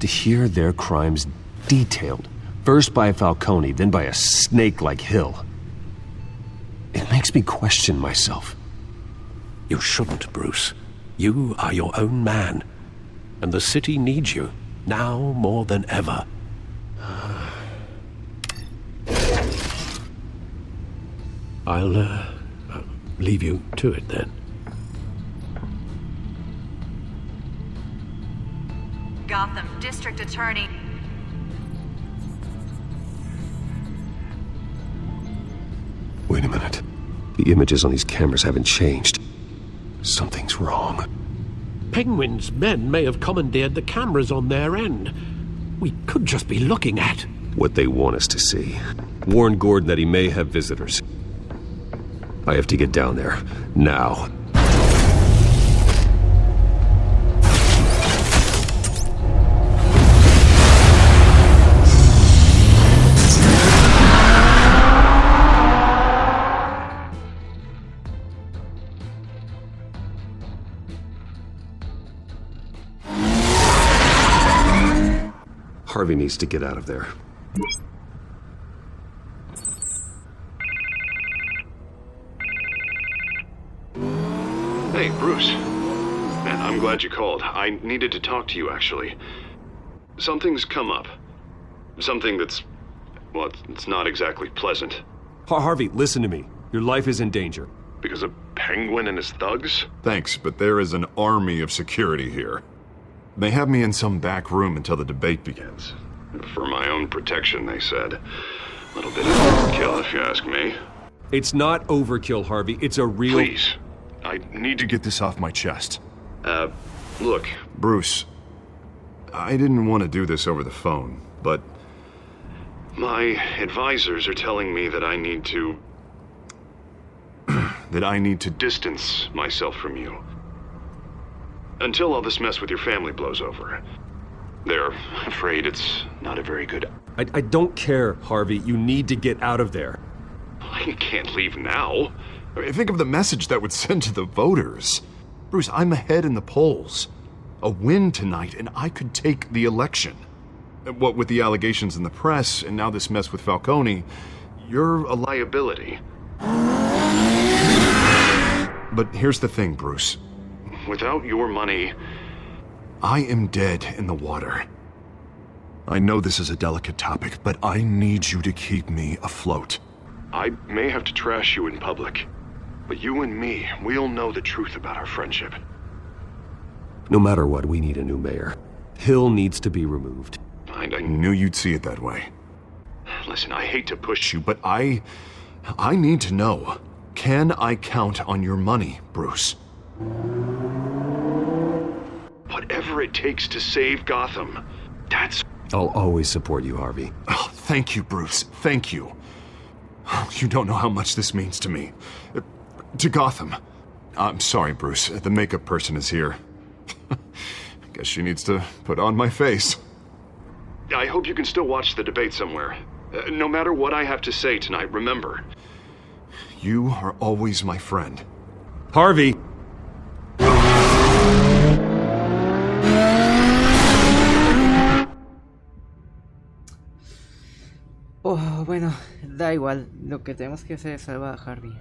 To hear their crimes detailed, first by Falcone, then by a snake like Hill. It makes me question myself. You shouldn't, Bruce. You are your own man. And the city needs you, now more than ever. I'll leave you to it then. Gotham District Attorney. Wait a minute. The images on these cameras haven't changed. Something's wrong. Penguin's men may have commandeered the cameras on their end. We could just be looking at what they want us to see. Warn Gordon that he may have visitors. I have to get down there, now. Harvey needs to get out of there. Hey, Bruce. Man, I'm glad you called. I needed to talk to you, actually. Something's come up. Something that's... well, it's not exactly pleasant. Harvey, listen to me. Your life is in danger. Because of Penguin and his thugs? Thanks, but there is an army of security here. They have me in some back room until the debate begins. For my own protection, they said. A little bit of overkill, if you ask me. It's not overkill, Harvey. It's a real... Please. I need to Get this off my chest. Look. Bruce, I didn't want to do this over the phone, but... my advisors are telling me that I need to... that I need to distance myself from you. Until all this mess with your family blows over. They're afraid it's not a very good... I don't care, Harvey. You need to get out of there. I can't leave now. I mean, think of the message that would send to the voters. Bruce, I'm ahead in the polls. A win tonight, and I could take the election. What with the allegations in the press, and now this mess with Falcone, you're a liability. But here's the thing, Bruce. Without your money... I am dead in the water. I know this is a delicate topic, but I need you to keep me afloat. I may have to trash you in public, but you and me, we'll know the truth about our friendship. No matter what, we need a new mayor. Hill needs to be removed. I knew you'd see it that way. Listen, I hate to push you, but I need to know. Can I count on your money, Bruce? Whatever it takes to save Gotham, that's... I'll always support you, Harvey. Oh, thank you, Bruce. Thank you. You don't know how much this means to me. To Gotham. I'm sorry, Bruce. The makeup person is here. I guess she needs to put on my face. I hope you can still watch the debate somewhere. No matter what I have to say tonight, remember. You are always my friend. Harvey! Oh, bueno, da igual. Lo que tenemos que hacer es salvar a Harvey.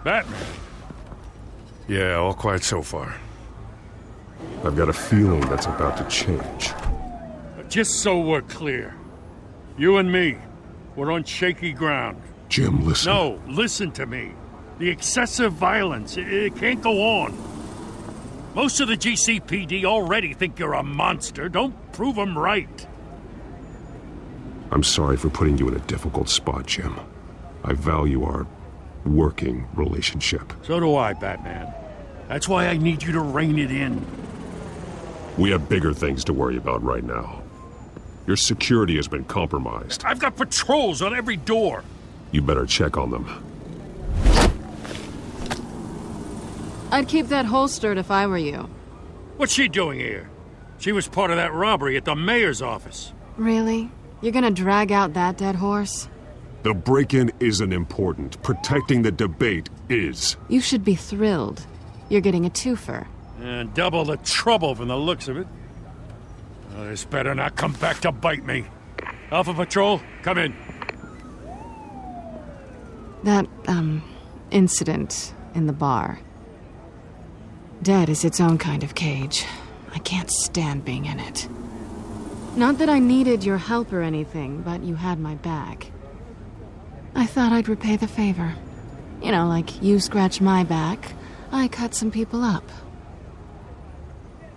Batman. Yeah, all quiet so far. I've got a feeling that's about to change. Just so we're clear, you and me, we're on shaky ground. Jim, listen. No, listen to me. The excessive violence, it can't go on. Most of the GCPD already think you're a monster. Don't prove them right. I'm sorry for putting you in a difficult spot, Jim. I value our working relationship. So do I, Batman. That's why I need you to rein it in. We have bigger things to worry about right now. Your security has been compromised. I've got patrols on every door. You better check on them. I'd keep that holstered if I were you. What's she doing here? She was part of that robbery at the mayor's office. Really? You're gonna drag out that dead horse? The break-in isn't important. Protecting the debate is. You should be thrilled. You're getting a twofer. And double the trouble from the looks of it. Oh, this better not come back to bite me. Alpha Patrol, come in. That, incident in the bar. Dead is its own kind of cage. I can't stand being in it. Not that I needed your help or anything, but you had my back. I thought I'd repay the favor. You know, like you scratch my back, I cut some people up.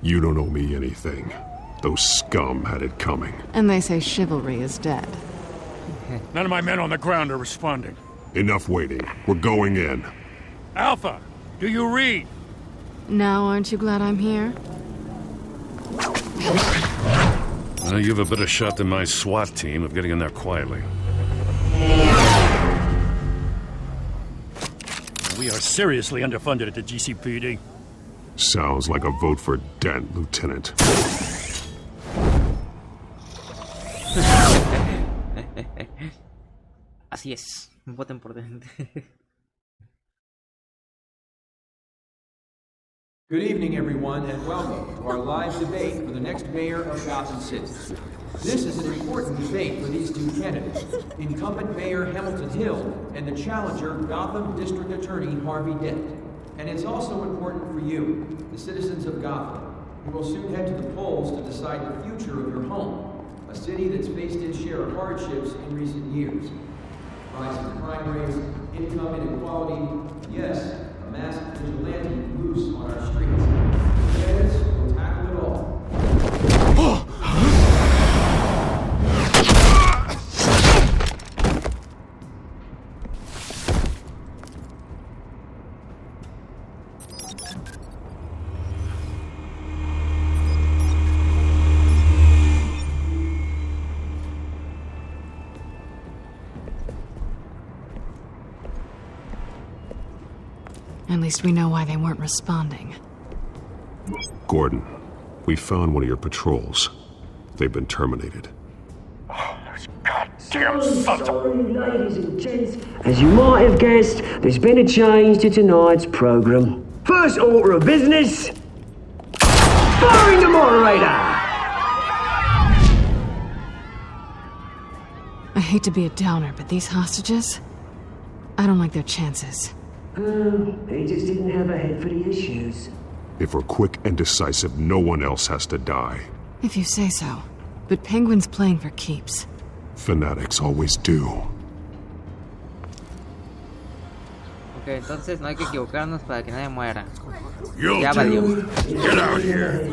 You don't owe me anything. Those scum had it coming. And they say chivalry is dead. None of my men on the ground are responding. Enough waiting. We're going in. Alpha, do you read? Now aren't you glad I'm here? Well, you have a better shot than my SWAT team of getting in there quietly. We are seriously underfunded at the GCPD. Sounds like a vote for Dent, Lieutenant. Así es, voten por Dent. Good evening, everyone, and welcome to our live debate for the next mayor of Gotham City. This is an important debate for these two candidates, incumbent Mayor Hamilton Hill and the challenger Gotham District Attorney Harvey Dent. And it's also important for you, the citizens of Gotham, who will soon head to the polls to decide the future of your home, a city that's faced its share of hardships in recent years. Rising crime rates, income inequality, yes, a massive vigilante loose on our streets. Candidates will tackle it all. At least we know why they weren't responding. Gordon, we found one of your patrols. They've been terminated. Goddamn sons of... Ladies and gents, as you might have guessed, there's been a change to tonight's program. First order of business... firing the moderator! I hate to be a downer, but these hostages... I don't like their chances. He just didn't have a head for the issues. If we're quick and decisive, no one else has to die. If you say so. But Penguin's playing for keeps. Fanatics always do. Ok, entonces no hay que equivocarnos para que nadie muera. You'll Ya valió. do. Get out here.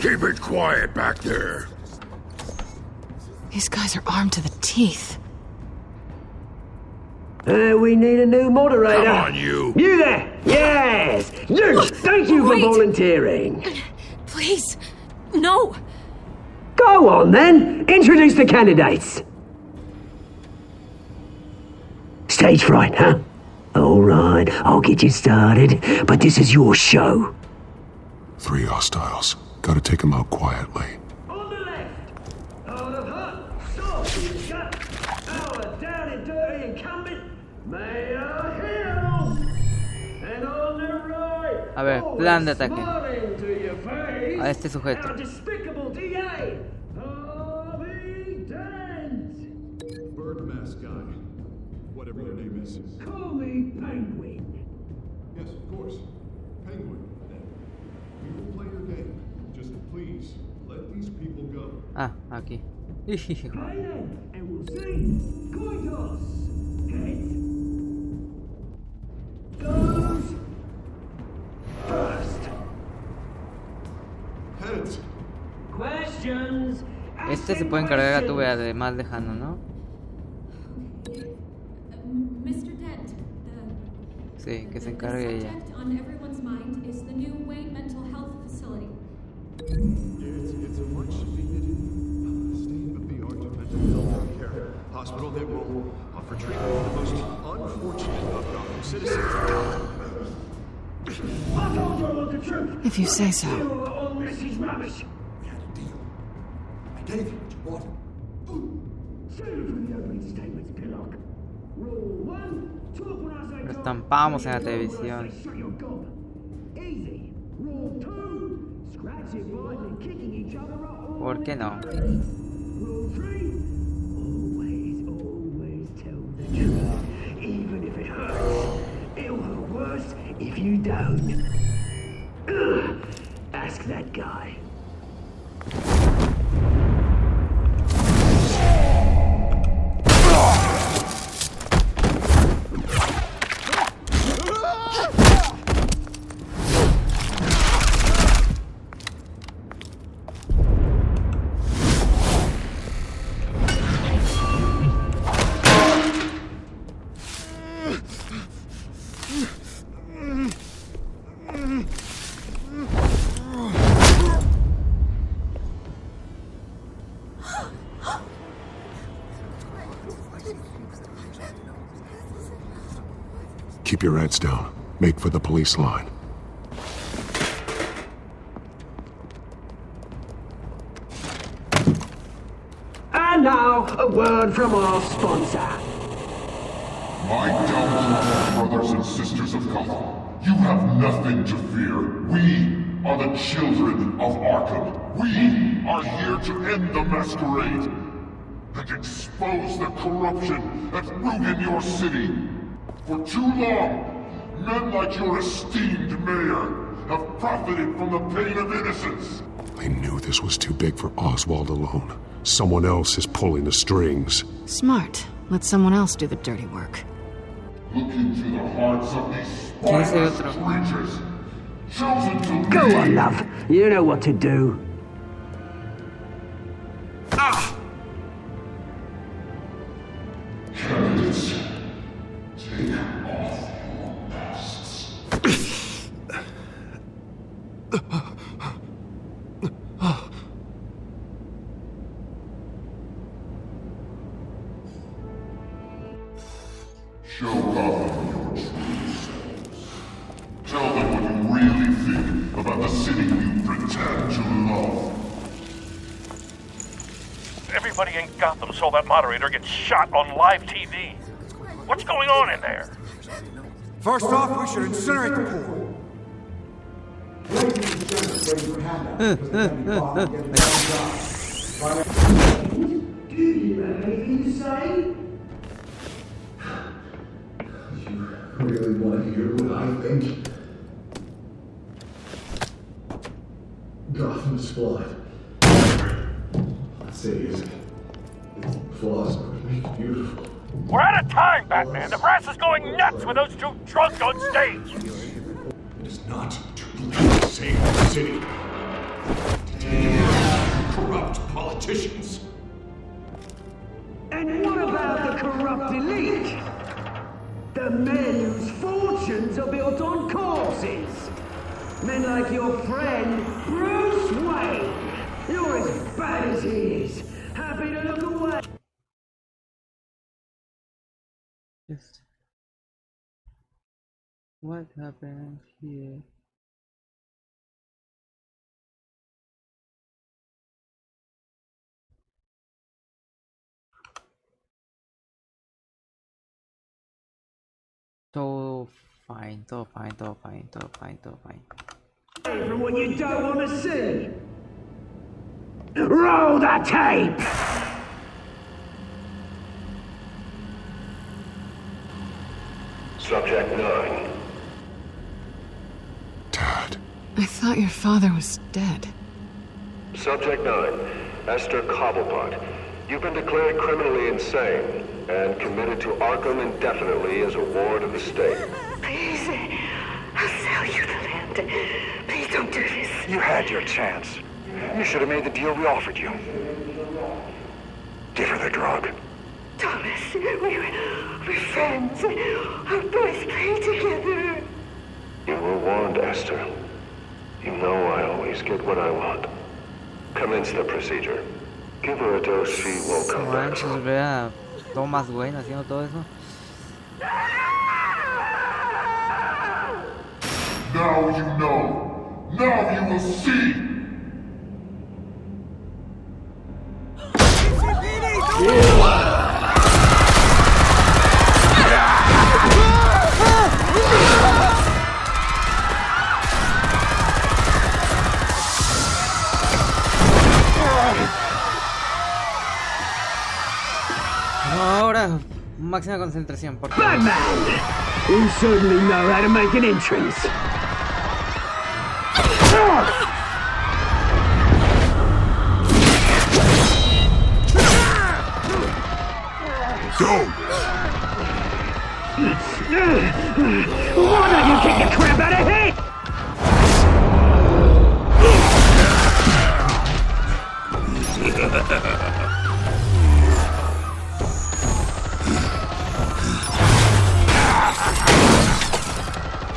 Keep it quiet back there. These guys are armed to the teeth. We need a new moderator. Come on, you. You there! Yes! You! Thank you for volunteering. Please, no. Go on, then. Introduce the candidates. Stage fright, huh? All right, I'll get you started, but this is your show. 3 hostiles. Gotta take them out quietly. On the left, out of hut, stop, you got our down and dirty incumbent, Mayor Hill. And on the right, A ver, plan de ataque. smiling to your face, A este sujeto. our despicable DA, Harvey Dent. Bird mask guy. Whatever your name is. Call me Penguin. Yes, of course. Penguin, then. We will play your game. Just please, let these people go. Ah, aquí. Play then, and we'll see. Coin toss. Heads. Goes first. Heads. Questions. Este se puede encargar a tu vea, además dejando, ¿no? Mr. Dent, Sí, que se encargue ella. subject on everyone's mind is the new Wayne Mental Health Facility. It's a much needed state-of-the-art mental health care hospital that will offer treatment for the most unfortunate of Gotham citizens. I told you I want the truth. If you say so. All this is rubbish. We had a deal. I gave you what you wanted. Save it for the opening statements, Pillock. Rule 1, talk when I say Lo talk. estampamos en la Shut your televisión. gob. Shut your gob. Easy. Rule 2, scratching, biting, and kicking each other up. ¿Por qué no? Rule 3, always tell the truth. Even if it hurts. It'll hurt worse if you don't. Ask that guy. Keep your heads down. Make for the police line. And now, a word from our sponsor. My downtrodden brothers and sisters of Gotham, you have nothing to fear. We are the children of Arkham. We are here to end the masquerade and expose the corruption that's ruined your city. For too long, men like your esteemed mayor have profited from the pain of innocence. I knew this was too big for Oswald alone. Someone else is pulling the strings. Smart. Let someone else do the dirty work. Look into the hearts of these spineless creatures, chosen to Go lead. on, love. You know what to do. Candidates, take off your masks. Show Gotham your true selves. Tell them what you really think about the city you pretend to love. Everybody in Gotham saw that moderator get shot on live TV. What's going on in there? First off, we should incinerate the pool. Do you have anything to say? You really want to hear what I think? Gotham's flawed. I'd say its flaws make it beautiful. We're out of time, Batman. The brass is going nuts with those two drunks on stage. It is not to please save the city. To take out corrupt politicians. And what about the corrupt elite? The men whose fortunes are built on corpses. Men like your friend, Bruce Wayne. You're as bad as he is. Happy to look away. Just what happened here? Todo fine, todo fine, todo fine, todo fine, todo fine. From what you don't want to see. Roll the tape! Subject 9. I thought your father was dead. Subject 9. Esther Cobblepot. You've been declared criminally insane and committed to Arkham indefinitely as a ward of the state. Please, I'll sell you the land. Please don't do this. You had your chance. You should have made the deal we offered you. Give her the drug. Thomas, we're friends. Our boys play together. You were warned, Esther. You know I always get what I want. Commence the procedure. Give her a dose she will come back Manches, from. vea, Thomas Wayne haciendo todo eso. Now you know. Now you will see. Ahora, máxima concentración, por favor. Batman! You certainly know how to make an entrance. Go! Why don't you kick the crap out of it?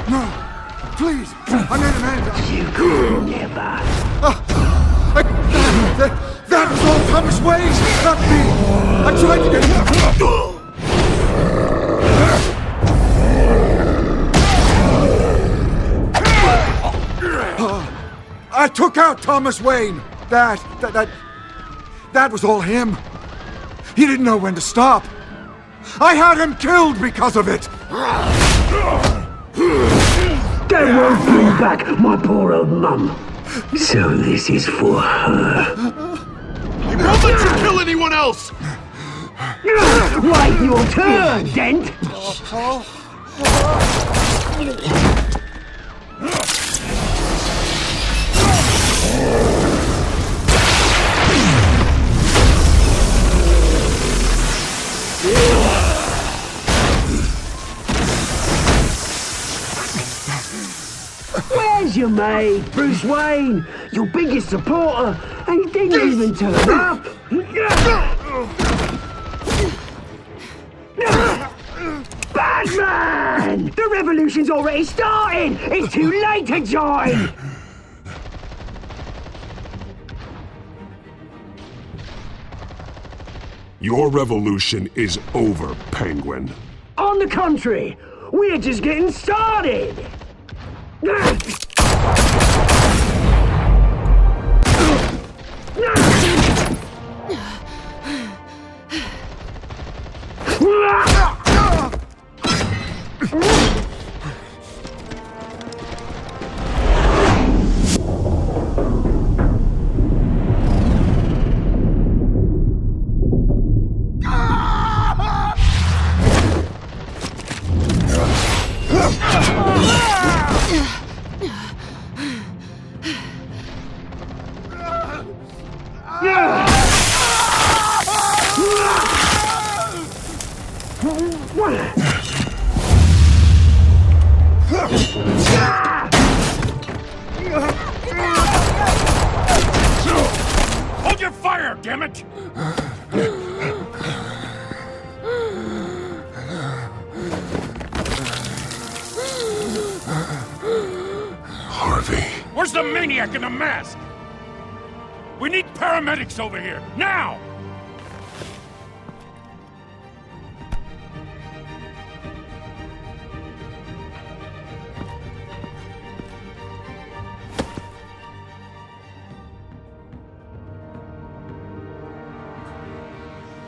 No! Please! I made an end! You could never. That was all Thomas Wayne! Not me! I tried to get him! I took out Thomas Wayne! That was all him! He didn't know when to stop! I had him killed because of it! That won't bring back my poor old mum. So this is for her. He won't let you kill anyone else! Wait your turn, Dent! Where's your mate, Bruce Wayne? Your biggest supporter, and he didn't even turn up. Batman! The revolution's already started! It's too late to join! Your revolution is over, Penguin. On the contrary, we're just getting started! Hold your fire, damn it! Harvey. Where's the maniac in the mask? We need paramedics over here, now!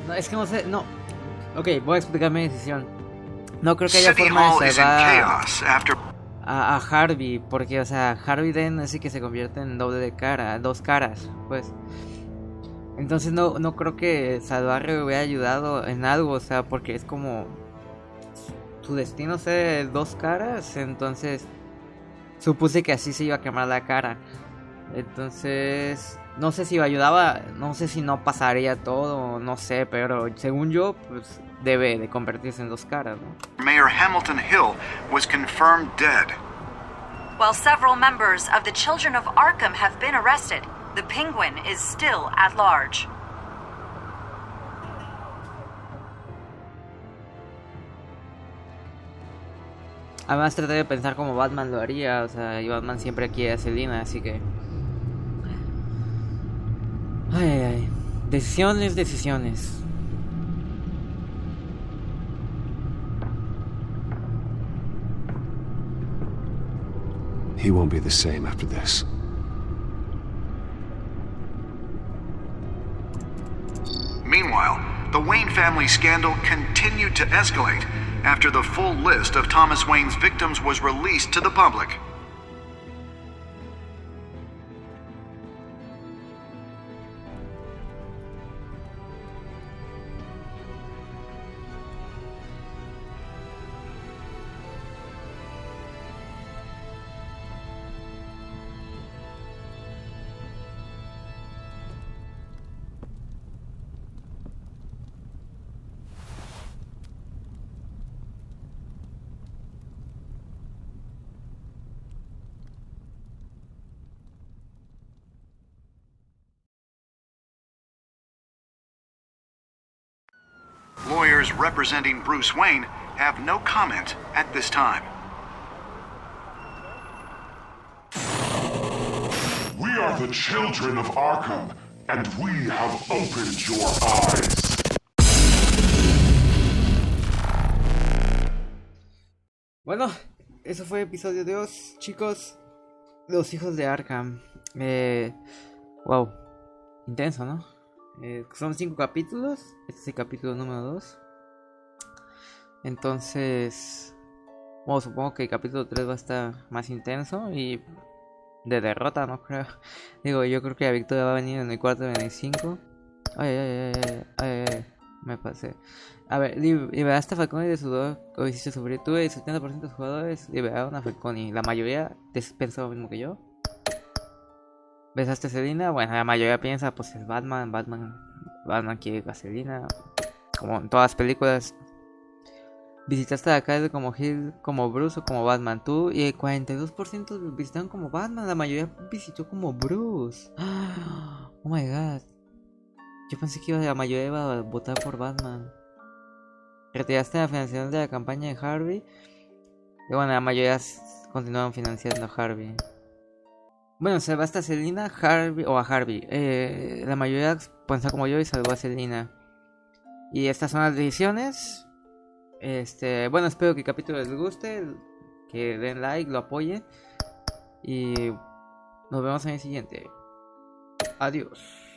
No, es que no sé, no. Ok, voy a explicar mi decisión. No creo que haya forma de salvar a Harvey, porque, o sea, Harvey Dent es el que se convierte en doble de cara, dos caras, pues. Entonces no creo que salvarle hubiera ayudado en algo, o sea, porque es como su destino ser dos caras, entonces supuse que así se iba a quemar la cara. Entonces, no sé si ayudaba, no sé si no pasaría todo, no sé, pero según yo, pues debe de convertirse en dos caras, ¿no? Mayor Hamilton Hill was confirmed dead. While several members of the Children of Arkham have been arrested, the Penguin is still at large. Además traté de pensar como Batman lo haría, o sea, y Batman siempre quiere a Selina, así que... Ay. Decisiones. He won't be the same after this. Meanwhile, the Wayne family scandal continued to escalate after the full list of Thomas Wayne's victims was released to the public. Lawyers representing Bruce Wayne have no comment at this time. We are the children of Arkham, and we have opened your eyes. Bueno, eso fue episodio 2, chicos. Los hijos de Arkham. Wow, intenso, ¿no? Son 5 capítulos. Este es el capítulo número 2. Entonces, bueno, supongo que el capítulo 3 va a estar más intenso y de derrota, no creo. Digo, yo creo que la victoria va a venir en el 4 y en el 5. Ay, me pasé. A ver, liberaste a Falcone de sudor o hiciste sufrir. Tú, el 70% de los jugadores liberaron a Falcone. La mayoría pensó lo mismo que yo. ¿Besaste a Selina? Bueno, la mayoría piensa, pues es Batman quiere a Selina. Como en todas las películas. ¿Visitaste a Kyle como Hill, como Bruce o como Batman? Tú y el 42% visitaron como Batman. La mayoría visitó como Bruce. Oh my god. Yo pensé que la mayoría iba a votar por Batman. ¿Retiraste la financiación de la campaña de Harvey? Y bueno, la mayoría continuaron financiando a Harvey. Bueno, salvaste a Selina, Harvey o a Harvey. La mayoría pensó como yo y salvó a Selina. Y estas son las decisiones. Bueno, espero que el capítulo les guste. Que den like, lo apoyen. Y nos vemos en el siguiente. Adiós.